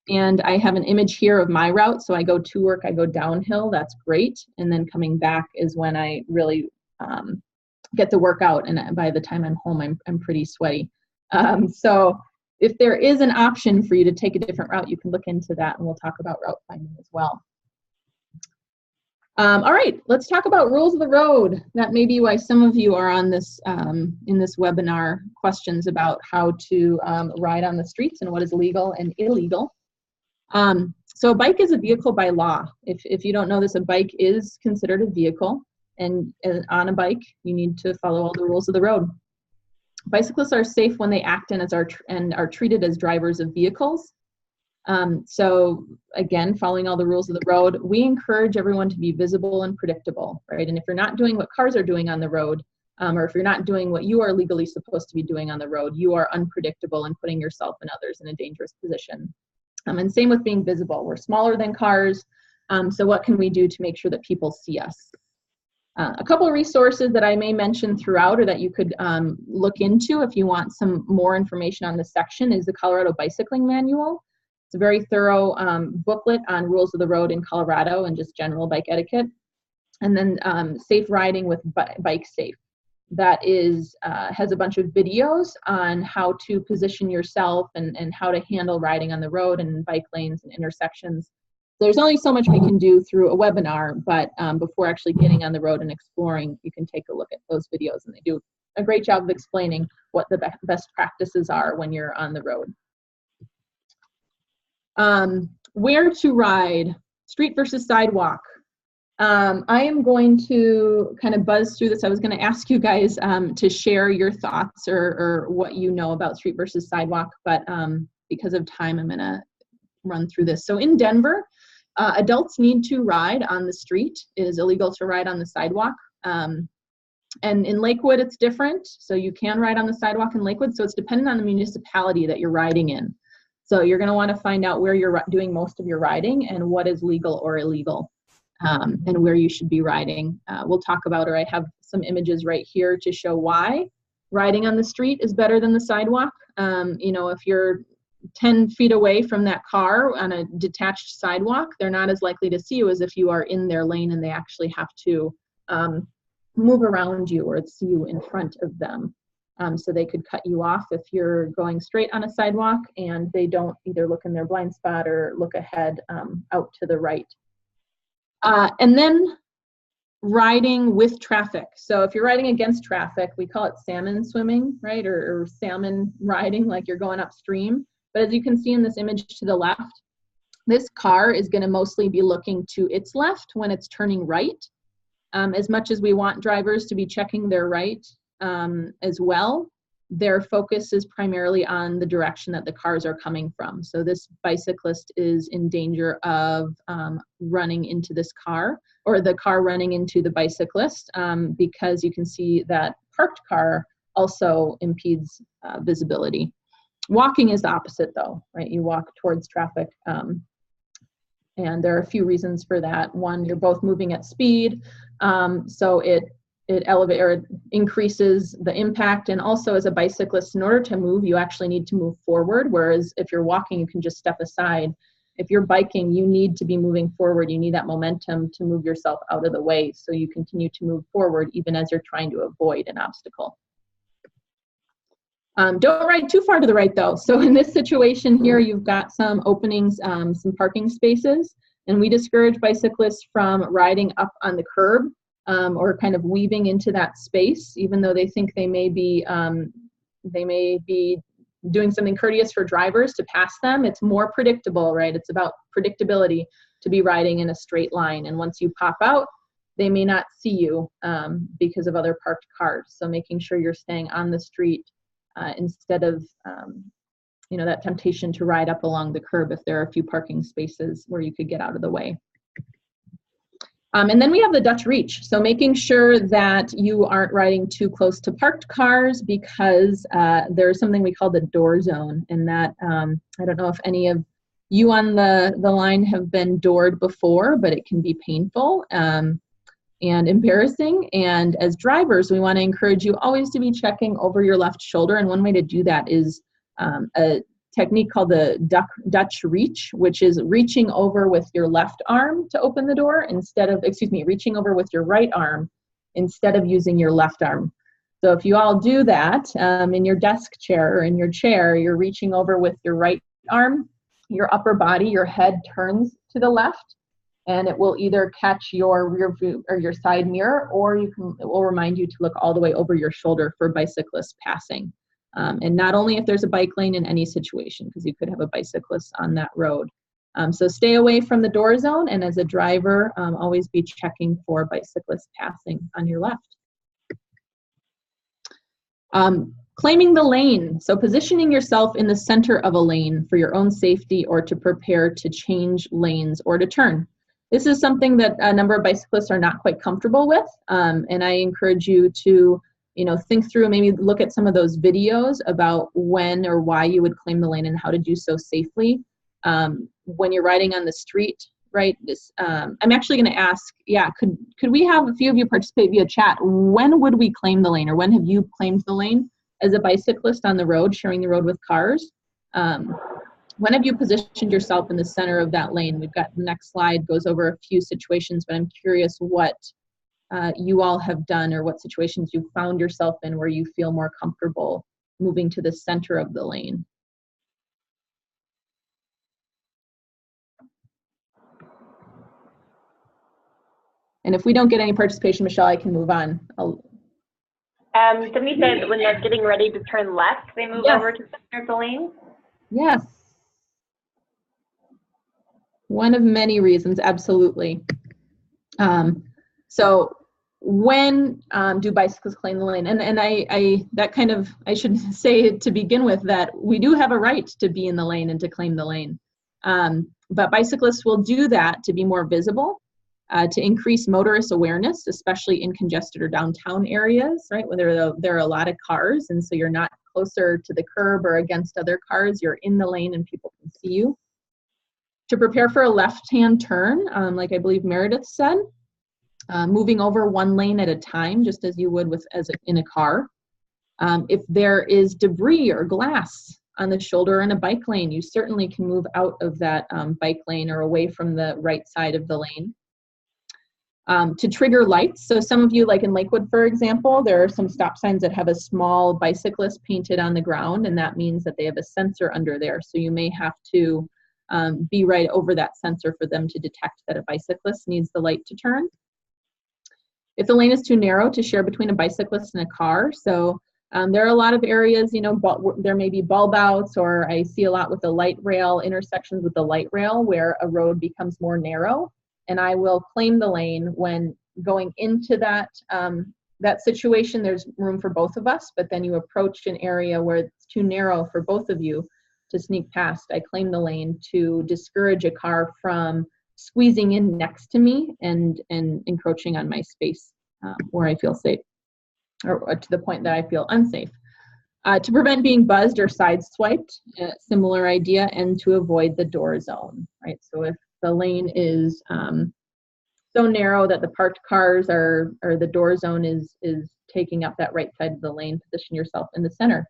And I have an image here of my route. So I go to work, I go downhill, that's great. And then coming back is when I really get the workout. And by the time I'm home, I'm pretty sweaty. So if there is an option for you to take a different route, you can look into that, and we'll talk about route finding as well. All right, let's talk about rules of the road. That may be why some of you are on this in this webinar, questions about how to ride on the streets and what is legal and illegal. So a bike is a vehicle by law. If you don't know this, a bike is considered a vehicle, and on a bike, you need to follow all the rules of the road. Bicyclists are safe when they act and are treated as drivers of vehicles. So again, following all the rules of the road, we encourage everyone to be visible and predictable, right? And if you're not doing what cars are doing on the road, or if you're not doing what you are legally supposed to be doing on the road, you are unpredictable and putting yourself and others in a dangerous position. And same with being visible. We're smaller than cars, so what can we do to make sure that people see us? A couple of resources that I may mention throughout, or that you could look into if you want some more information on this section, is the Colorado Bicycling Manual. It's a very thorough booklet on rules of the road in Colorado and just general bike etiquette. And then Safe Riding with Bike Safe. That is has a bunch of videos on how to position yourself and how to handle riding on the road and bike lanes and intersections. There's only so much we can do through a webinar, but before actually getting on the road and exploring, you can take a look at those videos, and they do a great job of explaining what the best practices are when you're on the road. Where to ride, street versus sidewalk. I am going to kind of buzz through this. I was going to ask you guys to share your thoughts or what you know about street versus sidewalk, but because of time, I'm going to run through this. So in Denver, adults need to ride on the street. It is illegal to ride on the sidewalk. And in Lakewood, it's different. So you can ride on the sidewalk in Lakewood. So it's dependent on the municipality that you're riding in. So you're going to want to find out where you're doing most of your riding and what is legal or illegal. And where you should be riding. We'll talk about, or I have some images right here to show why riding on the street is better than the sidewalk. You know, if you're 10 feet away from that car on a detached sidewalk, they're not as likely to see you as if you are in their lane and they actually have to move around you or see you in front of them. So they could cut you off if you're going straight on a sidewalk and they don't either look in their blind spot or look ahead out to the right. And then riding with traffic. So if you're riding against traffic, we call it salmon swimming, right? Or salmon riding, like you're going upstream. But as you can see in this image to the left, this car is going to mostly be looking to its left when it's turning right. As much as we want drivers to be checking their right as well, their focus is primarily on the direction that the cars are coming from. So this bicyclist is in danger of running into this car, or the car running into the bicyclist, because you can see that parked car also impedes visibility. Walking is the opposite though, right? You walk towards traffic, and there are a few reasons for that. One, you're both moving at speed, so it elevates or it increases the impact. And also as a bicyclist, in order to move, you actually need to move forward. Whereas if you're walking, you can just step aside. If you're biking, you need to be moving forward. You need that momentum to move yourself out of the way. So you continue to move forward even as you're trying to avoid an obstacle. Don't ride too far to the right though. So in this situation here, you've got some openings, some parking spaces, and we discourage bicyclists from riding up on the curb. Or kind of weaving into that space, even though they think they may be doing something courteous for drivers to pass them. It's more predictable, right? It's about predictability to be riding in a straight line. And once you pop out, they may not see you because of other parked cars. So making sure you're staying on the street instead of you know, that temptation to ride up along the curb if there are a few parking spaces where you could get out of the way. And then we have the Dutch reach. So making sure that you aren't riding too close to parked cars, because there's something we call the door zone. And that, I don't know if any of you on the line have been doored before, but it can be painful and embarrassing. And as drivers, we want to encourage you always to be checking over your left shoulder. And one way to do that is a technique called the Dutch reach, which is reaching over with your left arm to open the door instead of, reaching over with your right arm instead of using your left arm. So if you all do that in your desk chair or in your chair, you're reaching over with your right arm, your upper body, your head turns to the left, and it will either catch your rear view or your side mirror, or it will remind you to look all the way over your shoulder for bicyclists passing. And not only if there's a bike lane in any situation, because you could have a bicyclist on that road. So stay away from the door zone, and as a driver, always be checking for bicyclists passing on your left. Claiming the lane, so positioning yourself in the center of a lane for your own safety or to prepare to change lanes or to turn. This is something that a number of bicyclists are not quite comfortable with, and I encourage you to think through, maybe look at some of those videos about when or why you would claim the lane and how to do so safely. When you're riding on the street, right? I'm actually going to ask, could we have a few of you participate via chat? When would we claim the lane, or when have you claimed the lane as a bicyclist on the road, sharing the road with cars? When have you positioned yourself in the center of that lane? We've got the next slide goes over a few situations, but I'm curious what you all have done, or what situations you've found yourself in where you feel more comfortable moving to the center of the lane. And if we don't get any participation, Michelle, I can move on. Somebody said when they're getting ready to turn left, they move over to the center of the lane. Yes. One of many reasons, absolutely. So when do bicyclists claim the lane? And I should say to begin with that we do have a right to be in the lane and to claim the lane. But bicyclists will do that to be more visible, to increase motorist awareness, especially in congested or downtown areas, right, where there are a lot of cars, and so you're not closer to the curb or against other cars, you're in the lane and people can see you. To prepare for a left-hand turn, like I believe Meredith said, moving over one lane at a time, just as you would in a car. If there is debris or glass on the shoulder in a bike lane, you certainly can move out of that bike lane or away from the right side of the lane. To trigger lights, so some of you, like in Lakewood, for example, there are some stop signs that have a small bicyclist painted on the ground, and that means that they have a sensor under there. So you may have to be right over that sensor for them to detect that a bicyclist needs the light to turn. If the lane is too narrow to share between a bicyclist and a car, so there are a lot of areas, there may be bulb outs, or I see a lot with the light rail, intersections with the light rail where a road becomes more narrow, and I will claim the lane when going into that, that situation. There's room for both of us, but then you approach an area where it's too narrow for both of you to sneak past. I claim the lane to discourage a car from squeezing in next to me and encroaching on my space where I feel safe, or to the point that I feel unsafe. To prevent being buzzed or sideswiped, similar idea, and to avoid the door zone, right? So if the lane is so narrow that the parked cars or the door zone is taking up that right side of the lane, position yourself in the center.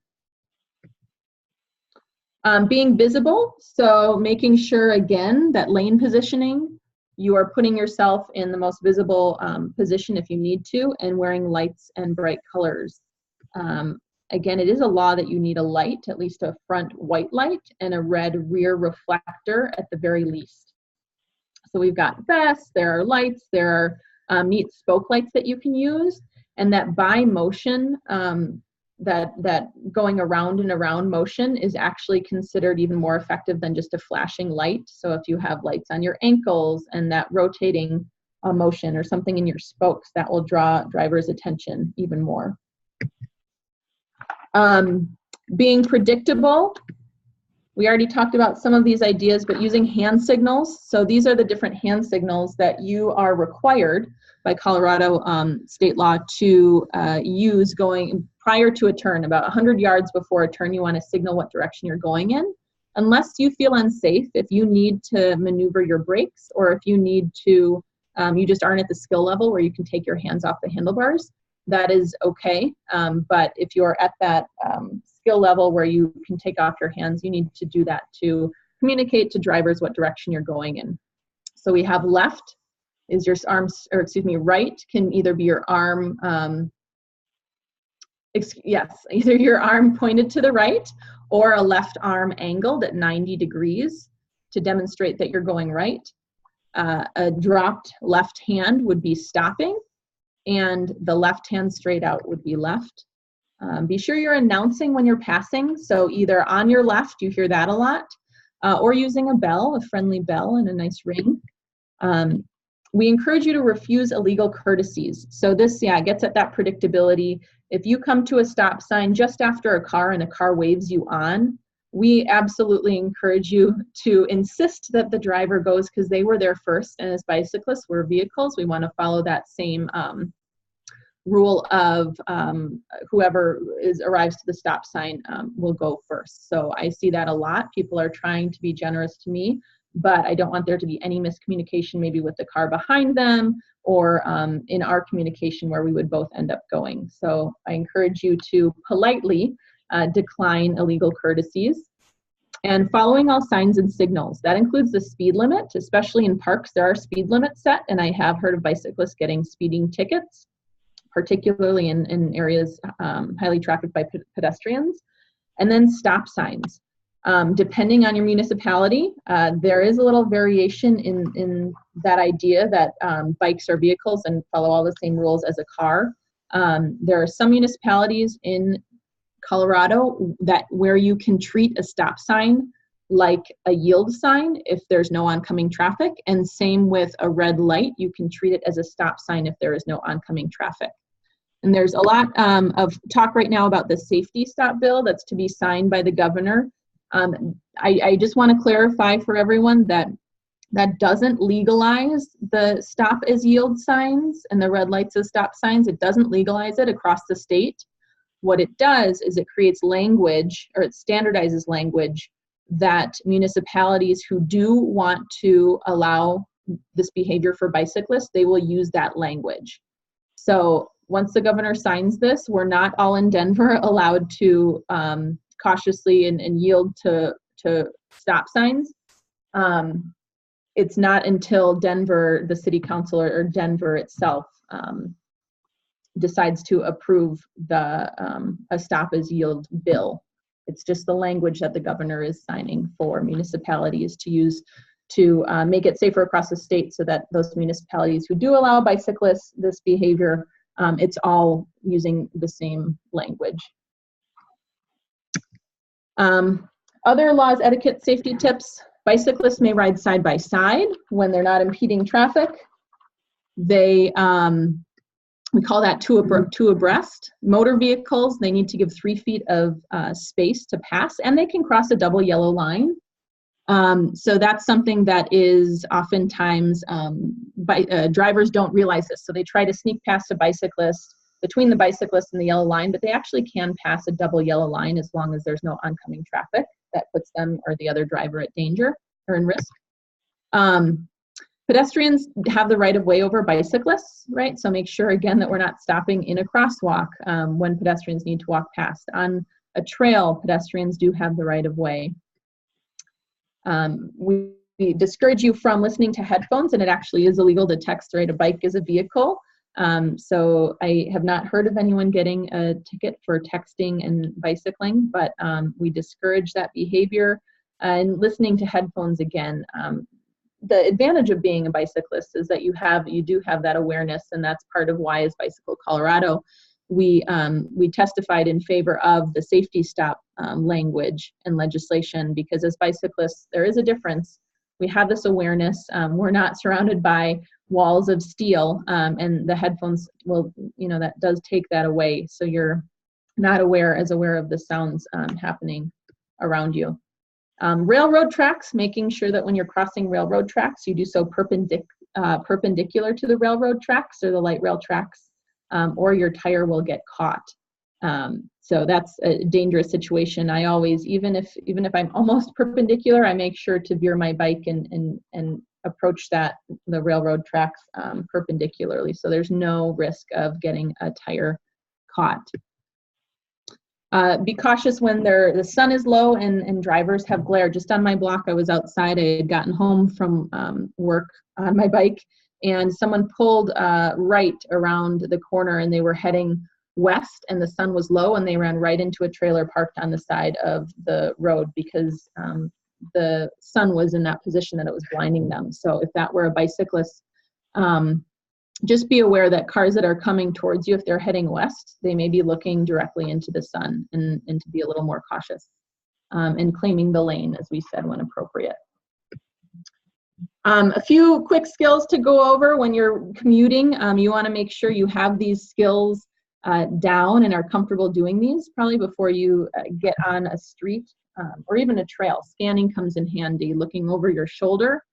Being visible, so making sure, again, that lane positioning, you are putting yourself in the most visible position if you need to, and wearing lights and bright colors. Again, it is a law that you need a light, at least a front white light, and a red rear reflector at the very least. So we've got vests, there are lights, there are neat spoke lights that you can use, and that by motion, that going around and around motion is actually considered even more effective than just a flashing light. So if you have lights on your ankles and that rotating motion or something in your spokes, that will draw drivers' attention even more. Being predictable, we already talked about some of these ideas, but using hand signals. So these are the different hand signals that you are required by Colorado state law to use going prior to a turn. About 100 yards before a turn, you want to signal what direction you're going in. Unless you feel unsafe, if you need to maneuver your brakes, or if you need to, you just aren't at the skill level where you can take your hands off the handlebars, that is okay. But if you're at that skill level where you can take off your hands, you need to do that to communicate to drivers what direction you're going in. So we have left is your arms, or excuse me, right can either be your arm, either your arm pointed to the right or a left arm angled at 90 degrees to demonstrate that you're going right. A dropped left hand would be stopping, and the left hand straight out would be left. Be sure you're announcing when you're passing, so either on your left, you hear that a lot, or using a bell, a friendly bell and a nice ring. We encourage you to refuse illegal courtesies. So this, gets at that predictability. If you come to a stop sign just after a car and a car waves you on, we absolutely encourage you to insist that the driver goes, because they were there first, and as bicyclists, we're vehicles. We want to follow that same rule of whoever arrives to the stop sign will go first. So I see that a lot. People are trying to be generous to me, but I don't want there to be any miscommunication, maybe with the car behind them, or in our communication where we would both end up going. So I encourage you to politely decline illegal courtesies. And following all signs and signals. That includes the speed limit, especially in parks, there are speed limits set, and I have heard of bicyclists getting speeding tickets, particularly in areas highly trafficked by pedestrians. And then stop signs. Depending on your municipality, there is a little variation in that idea that bikes are vehicles and follow all the same rules as a car. There are some municipalities in Colorado where you can treat a stop sign like a yield sign if there's no oncoming traffic, and same with a red light, you can treat it as a stop sign if there is no oncoming traffic. And there's a lot of talk right now about the safety stop bill that's to be signed by the governor. I just want to clarify for everyone that that doesn't legalize the stop as yield signs and the red lights as stop signs. It doesn't legalize it across the state. What it does is it creates language, or it standardizes language that municipalities who do want to allow this behavior for bicyclists, they will use that language. So once the governor signs this, we're not all in Denver allowed to cautiously and yield to stop signs. It's not until Denver, the city council, or Denver itself decides to approve a stop as yield bill. It's just the language that the governor is signing for municipalities to use to make it safer across the state, so that those municipalities who do allow bicyclists this behavior, it's all using the same language. Other laws, etiquette, safety tips. Bicyclists may ride side by side when they're not impeding traffic. They, we call that two abreast. Motor vehicles, they need to give 3 feet of space to pass, and they can cross a double yellow line. So that's something that is oftentimes, drivers don't realize this. So they try to sneak past a bicyclist, between the bicyclist and the yellow line, but they actually can pass a double yellow line as long as there's no oncoming traffic that puts them or the other driver at danger or in risk. Pedestrians have the right of way over bicyclists, right? So make sure, again, that we're not stopping in a crosswalk when pedestrians need to walk past. On a trail, pedestrians do have the right of way. We discourage you from listening to headphones, and it actually is illegal to text ride a bike as a vehicle. So I have not heard of anyone getting a ticket for texting and bicycling, but we discourage that behavior. And listening to headphones, again, the advantage of being a bicyclist is that you do have that awareness, and that's part of why, as Bicycle Colorado, we testified in favor of the safety stop language and legislation, because as bicyclists, there is a difference. We have this awareness. We're not surrounded by walls of steel, and the headphones will, that does take that away. So you're not aware of the sounds happening around you. Railroad tracks, making sure that when you're crossing railroad tracks, you do so perpendicular to the railroad tracks or the light rail tracks, or your tire will get caught. So that's a dangerous situation. I always, even if I'm almost perpendicular, I make sure to veer my bike and approach the railroad tracks perpendicularly, so there's no risk of getting a tire caught. Be cautious when the sun is low and drivers have glare. Just on my block, I was outside. I had gotten home from work on my bike, and someone pulled right around the corner, and they were heading west, and the sun was low, and they ran right into a trailer parked on the side of the road because the sun was in that position that it was blinding them. So if that were a bicyclist, just be aware that cars that are coming towards you, if they're heading west, they may be looking directly into the sun, and to be a little more cautious and claiming the lane, as we said, when appropriate. A few quick skills to go over when you're commuting. You want to make sure you have these skills down and are comfortable doing these probably before you get on a street or even a trail. Scanning comes in handy, looking over your shoulder.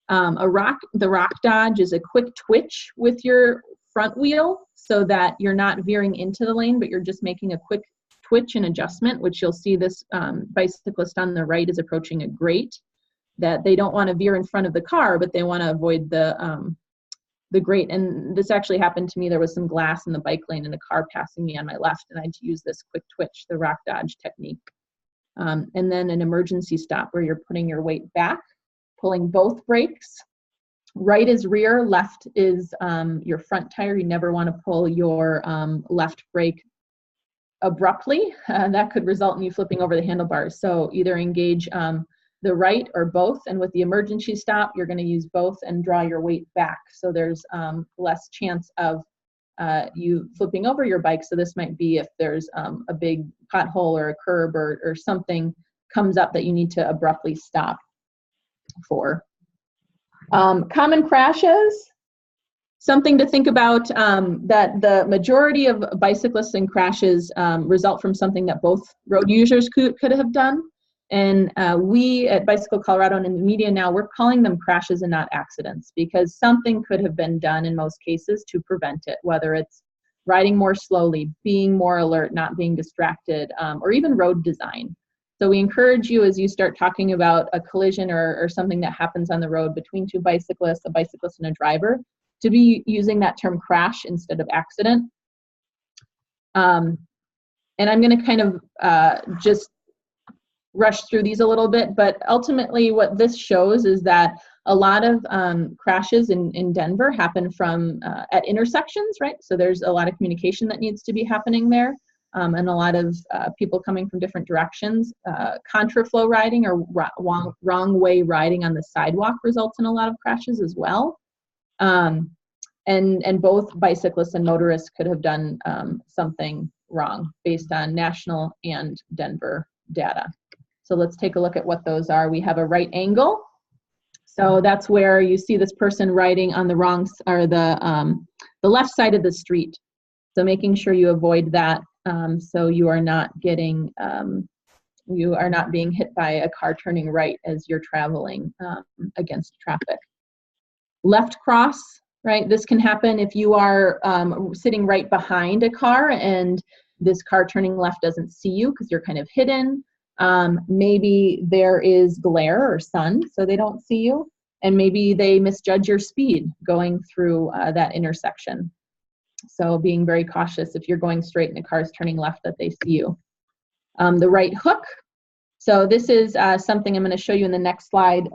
The rock dodge is a quick twitch with your front wheel so that you're not veering into the lane, but you're just making a quick twitch and adjustment, which you'll see this bicyclist on the right is approaching a grate, that they don't want to veer in front of the car, but they want to avoid the grate. And this actually happened to me. There was some glass in the bike lane and a car passing me on my left, and I had to use this quick twitch, the rock dodge technique. And then an emergency stop where you're putting your weight back, pulling both brakes. Right is rear, left is your front tire. You never want to pull your left brake abruptly. That could result in you flipping over the handlebars. So either engage the right or both. And with the emergency stop, you're going to use both and draw your weight back. So there's less chance of you flipping over your bike. So this might be if there's a big pothole or a curb or something comes up that you need to abruptly stop for. Common crashes. Something to think about, that the majority of bicyclists and crashes result from something that both road users could have done. And we at Bicycle Colorado and in the media now, we're calling them crashes and not accidents, because something could have been done in most cases to prevent it, whether it's riding more slowly, being more alert, not being distracted, or even road design. So we encourage you, as you start talking about a collision or something that happens on the road between two bicyclists, a bicyclist and a driver, to be using that term crash instead of accident. And I'm going to kind of just rush through these a little bit, but ultimately what this shows is that a lot of crashes in Denver happen from at intersections, right? So there's a lot of communication that needs to be happening there, and a lot of people coming from different directions. Contraflow riding or wrong way riding on the sidewalk results in a lot of crashes as well. And both bicyclists and motorists could have done something wrong based on national and Denver data. So let's take a look at what those are. We have a right angle. So that's where you see this person riding on the wrong, or the left side of the street. So making sure you avoid that, so you are not getting, you are not being hit by a car turning right as you're traveling against traffic. Left cross, right? This can happen if you are sitting right behind a car and this car turning left doesn't see you because you're kind of hidden. Maybe there is glare or sun, so they don't see you. And maybe they misjudge your speed going through that intersection. So being very cautious if you're going straight and the car is turning left that they see you. The right hook. So this is something I'm going to show you in the next slide,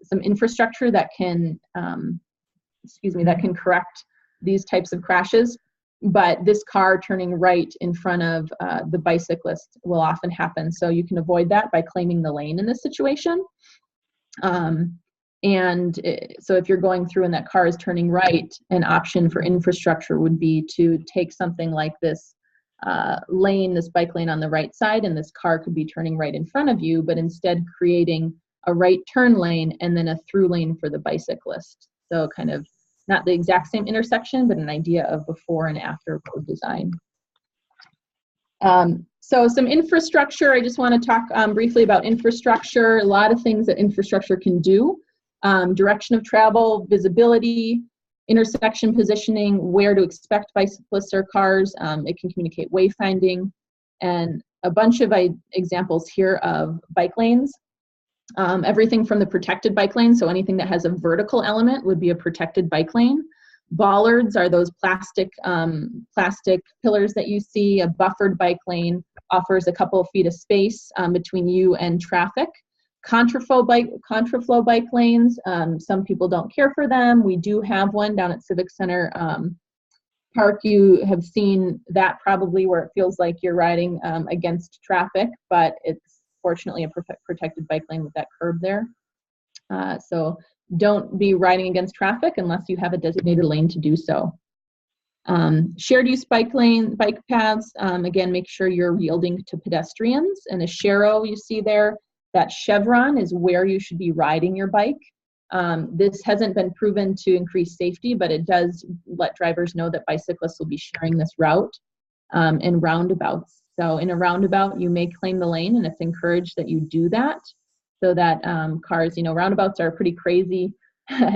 some infrastructure that can, that can correct these types of crashes. But this car turning right in front of the bicyclist will often happen. So you can avoid that by claiming the lane in this situation. So if you're going through and that car is turning right, an option for infrastructure would be to take something like this lane, this bike lane on the right side, and this car could be turning right in front of you, but instead creating a right turn lane and then a through lane for the bicyclist. So kind of not the exact same intersection, but an idea of before and after road design. So some infrastructure, I just want to talk briefly about infrastructure. A lot of things that infrastructure can do. Direction of travel, visibility, intersection positioning, where to expect bicyclists or cars. It can communicate wayfinding, and a bunch of examples here of bike lanes. Everything from the protected bike lane, so anything that has a vertical element would be a protected bike lane. Bollards are those plastic pillars that you see. A buffered bike lane offers a couple of feet of space between you and traffic. Contraflow bike lanes, some people don't care for them. We do have one down at Civic Center Park. You have seen that probably, where it feels like you're riding against traffic, but it's fortunately a protected bike lane with that curb there. So don't be riding against traffic unless you have a designated lane to do so. Shared use bike paths, again, make sure you're yielding to pedestrians. And a sharrow you see there, that chevron is where you should be riding your bike. This hasn't been proven to increase safety, but it does let drivers know that bicyclists will be sharing this route, and roundabouts. So in a roundabout, you may claim the lane, and it's encouraged that you do that, so that cars, roundabouts are pretty crazy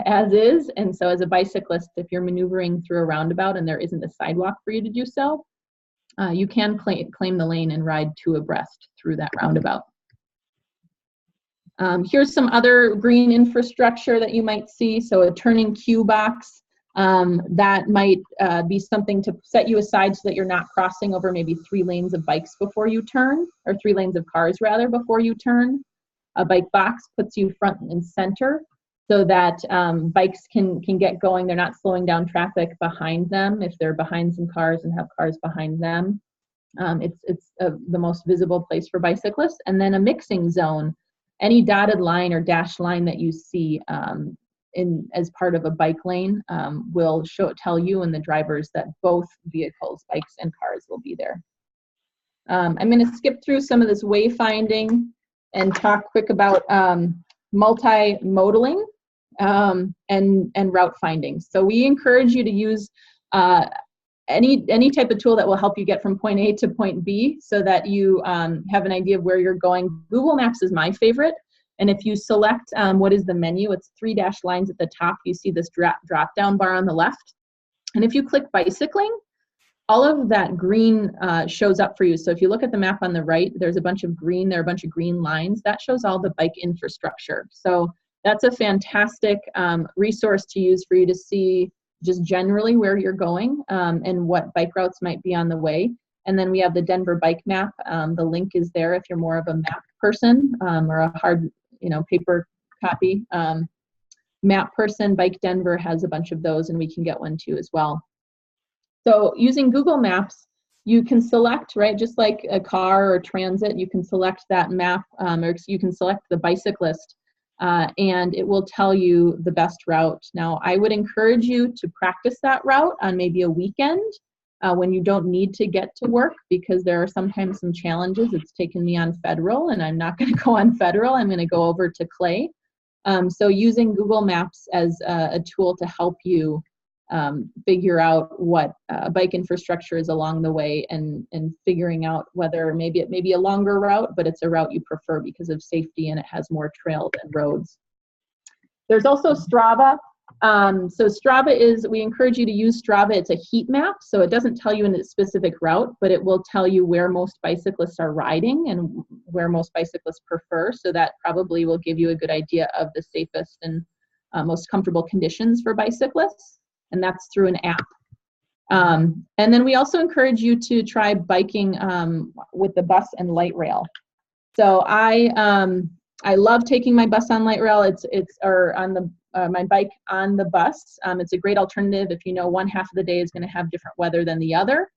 as is. And so as a bicyclist, if you're maneuvering through a roundabout and there isn't a sidewalk for you to do so, you can claim the lane and ride two abreast through that roundabout. Here's some other green infrastructure that you might see. So a turning cue box. That might be something to set you aside so that you're not crossing over maybe 3 lanes of bikes before you turn, or 3 lanes of cars rather before you turn. A bike box puts you front and center so that bikes can get going. They're not slowing down traffic behind them if they're behind some cars and have cars behind them. It's the most visible place for bicyclists. And then a mixing zone. Any dotted line or dashed line that you see as part of a bike lane will tell you and the drivers that both vehicles, bikes and cars, will be there. I'm going to skip through some of this wayfinding and talk quick about multi-modaling and route finding. So we encourage you to use any type of tool that will help you get from point A to point B so that you have an idea of where you're going. Google Maps is my favorite. And if you select what is the menu, it's 3 dashed lines at the top. You see this drop down bar on the left. And if you click bicycling, all of that green shows up for you. So if you look at the map on the right, there's a bunch of green, there are a bunch of green lines. That shows all the bike infrastructure. So that's a fantastic resource to use for you to see just generally where you're going and what bike routes might be on the way. And then we have the Denver bike map. The link is there if you're more of a map person or a hard, paper copy map person. Bike Denver has a bunch of those, and we can get one too as well. So using Google Maps, you can select, right, just like a car or transit, you can select that map, or you can select the bicyclist, and it will tell you the best route. Now, I would encourage you to practice that route on maybe a weekend when you don't need to get to work, because there are sometimes some challenges. It's taken me on Federal, and I'm not going to go on Federal. I'm going to go over to Clay. So using Google Maps as a tool to help you figure out what bike infrastructure is along the way, and figuring out whether maybe it may be a longer route, but it's a route you prefer because of safety and it has more trails and roads. There's also Strava. So Strava we encourage you to use Strava. It's a heat map, so it doesn't tell you in a specific route, but it will tell you where most bicyclists are riding and where most bicyclists prefer. So that probably will give you a good idea of the safest and most comfortable conditions for bicyclists. And that's through an app. And then we also encourage you to try biking with the bus and light rail. So I love taking my bus on light rail. My bike on the bus. It's a great alternative if you know one half of the day is going to have different weather than the other.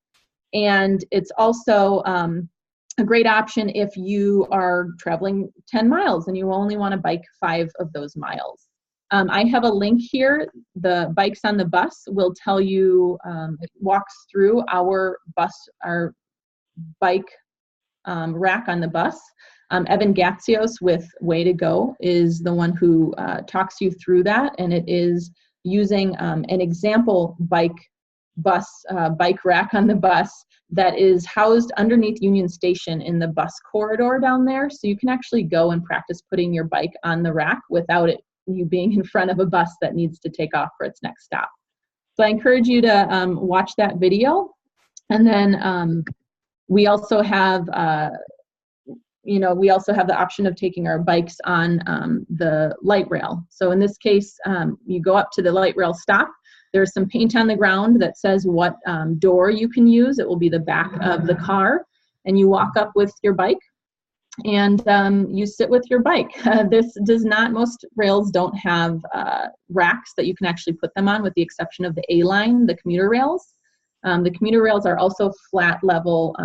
And it's also a great option if you are traveling 10 miles and you only want to bike 5 of those miles. I have a link here. The bikes on the bus will tell you, it walks through our bike rack on the bus. Evan Gatsios with Way to Go is the one who talks you through that, and it is using an example bike rack on the bus that is housed underneath Union Station in the bus corridor down there. So you can actually go and practice putting your bike on the rack without you being in front of a bus that needs to take off for its next stop. So I encourage you to watch that video. And then we also have the option of taking our bikes on the light rail. So in this case, you go up to the light rail stop. There's some paint on the ground that says what door you can use. It will be the back of the car. And you walk up with your bike and you sit with your bike. Most rails don't have racks that you can actually put them on, with the exception of the A-line, the commuter rails. The commuter rails are also flat level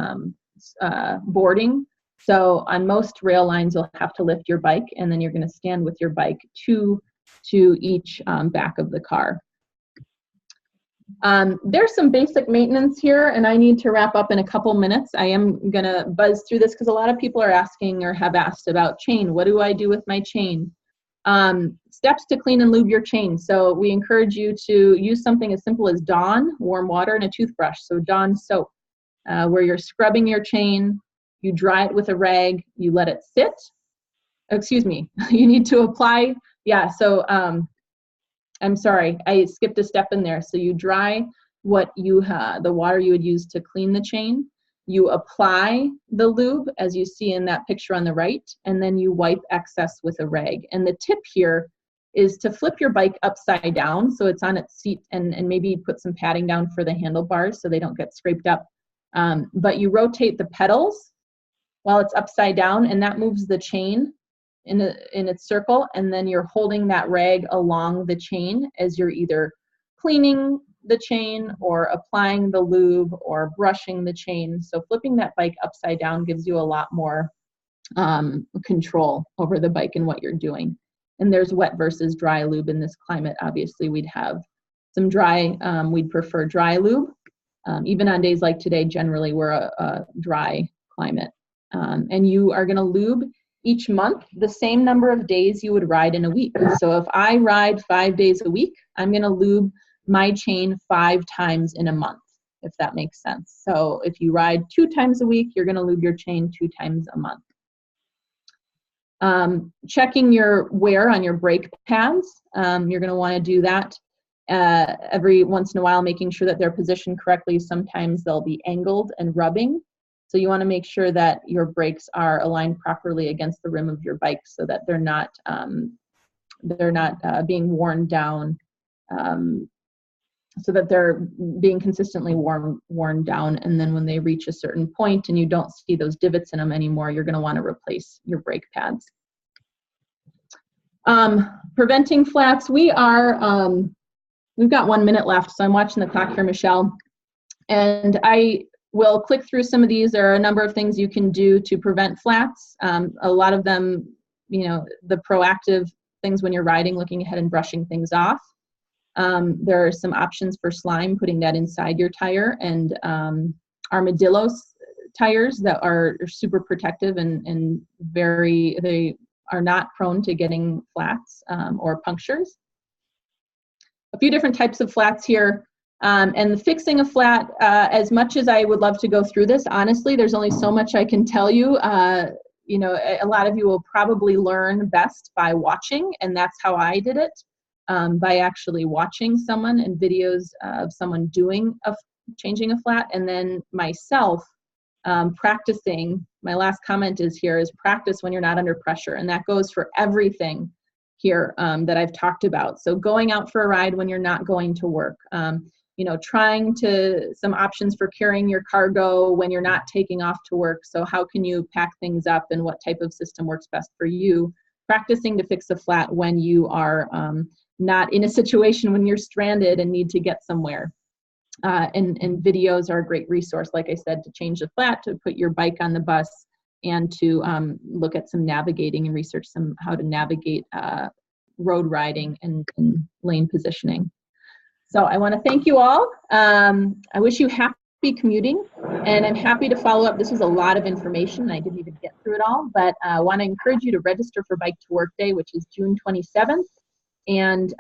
boarding. So on most rail lines, you'll have to lift your bike, and then you're going to stand with your bike to each back of the car. There's some basic maintenance here, and I need to wrap up in a couple minutes. I am going to buzz through this because a lot of people are asking or have asked about chain. What do I do with my chain? Steps to clean and lube your chain. So we encourage you to use something as simple as Dawn, warm water, and a toothbrush. So Dawn soap, where you're scrubbing your chain. You dry it with a rag, you let it sit. Excuse me, you need to apply. Yeah, so I'm sorry, I skipped a step in there. So you dry the water you would use to clean the chain. You apply the lube, as you see in that picture on the right, and then you wipe excess with a rag. And the tip here is to flip your bike upside down so it's on its seat, and maybe put some padding down for the handlebars so they don't get scraped up. But you rotate the pedals while it's upside down, and that moves the chain in its circle, and then you're holding that rag along the chain as you're either cleaning the chain or applying the lube or brushing the chain. So flipping that bike upside down gives you a lot more control over the bike and what you're doing. And there's wet versus dry lube. In this climate, obviously we'd have some dry, we'd prefer dry lube. Even on days like today, generally we're a dry climate. And you are gonna lube each month the same number of days you would ride in a week. So if I ride 5 days a week, I'm gonna lube my chain 5 times in a month, if that makes sense. So if you ride 2 times a week, you're gonna lube your chain 2 times a month. Checking your wear on your brake pads. You're gonna wanna do that every once in a while, making sure that they're positioned correctly. Sometimes they'll be angled and rubbing. So you wanna make sure that your brakes are aligned properly against the rim of your bike so that they're not being worn down, so that they're being consistently worn down. And then when they reach a certain point and you don't see those divots in them anymore, you're gonna wanna replace your brake pads. Preventing flats, we've got 1 minute left, so I'm watching the clock here, Michelle. And I will click through some of these. There are a number of things you can do to prevent flats. A lot of them, the proactive things when you're riding, looking ahead and brushing things off. There are some options for slime, putting that inside your tire, and armadillo tires that are super protective and they are not prone to getting flats or punctures. A few different types of flats here. And the fixing a flat, as much as I would love to go through this, honestly, there's only so much I can tell you. A lot of you will probably learn best by watching, and that's how I did it. By actually watching someone and videos of someone changing a flat, and then myself practicing. My last comment is practice when you're not under pressure, and that goes for everything here that I've talked about. So going out for a ride when you're not going to work, some options for carrying your cargo when you're not taking off to work. So how can you pack things up and what type of system works best for you? Practicing to fix a flat when you are not in a situation when you're stranded and need to get somewhere. And videos are a great resource, like I said, to change the flat, to put your bike on the bus, and to look at some navigating and research how to navigate road riding and lane positioning. So I want to thank you all. I wish you happy commuting, and I'm happy to follow up. This was a lot of information. I didn't even get through it all, but I want to encourage you to register for Bike to Work Day, which is June 27th. And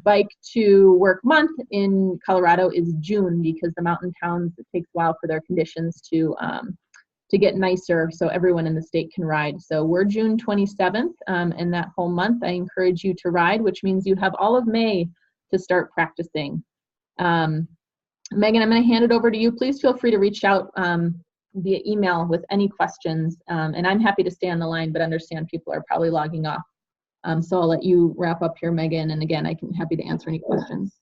Bike to Work Month in Colorado is June, because the mountain towns, it takes a while for their conditions to get nicer so everyone in the state can ride. So we're June 27th, and that whole month I encourage you to ride, which means you have all of May to start practicing. Megan, I'm going to hand it over to you. Please feel free to reach out via email with any questions, and I'm happy to stay on the line, but understand people are probably logging off. So I'll let you wrap up here, Megan, and again, I'm happy to answer any questions.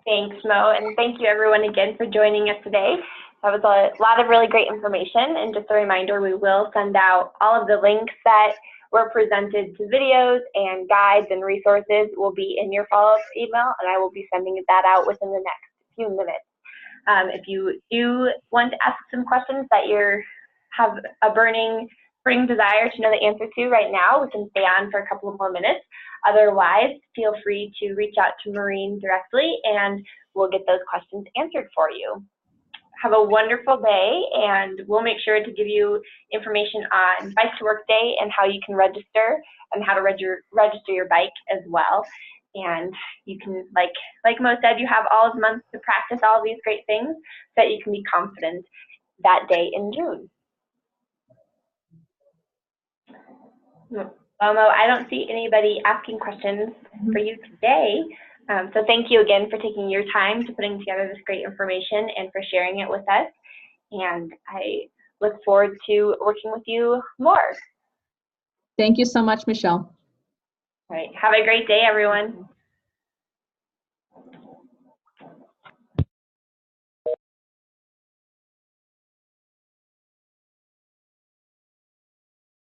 Thanks, Mo, and thank you everyone again for joining us today. That was a lot of really great information, and just a reminder, we will send out all of the links that were presented to videos and guides and resources will be in your follow-up email, and I will be sending that out within the next few minutes. If you do want to ask some questions that you have a burning desire to know the answer to right now, we can stay on for a couple of more minutes. Otherwise, feel free to reach out to Maureen directly and we'll get those questions answered for you. Have a wonderful day, and we'll make sure to give you information on Bike to Work Day and how you can register and how to register your bike as well. And you can, like Mo said, you have all of months to practice all of these great things so that you can be confident that day in June. Well, Mo, I don't see anybody asking questions for you today. So thank you again for taking your time to putting together this great information and for sharing it with us. And I look forward to working with you more. Thank you so much, Michelle. All right. Have a great day, everyone.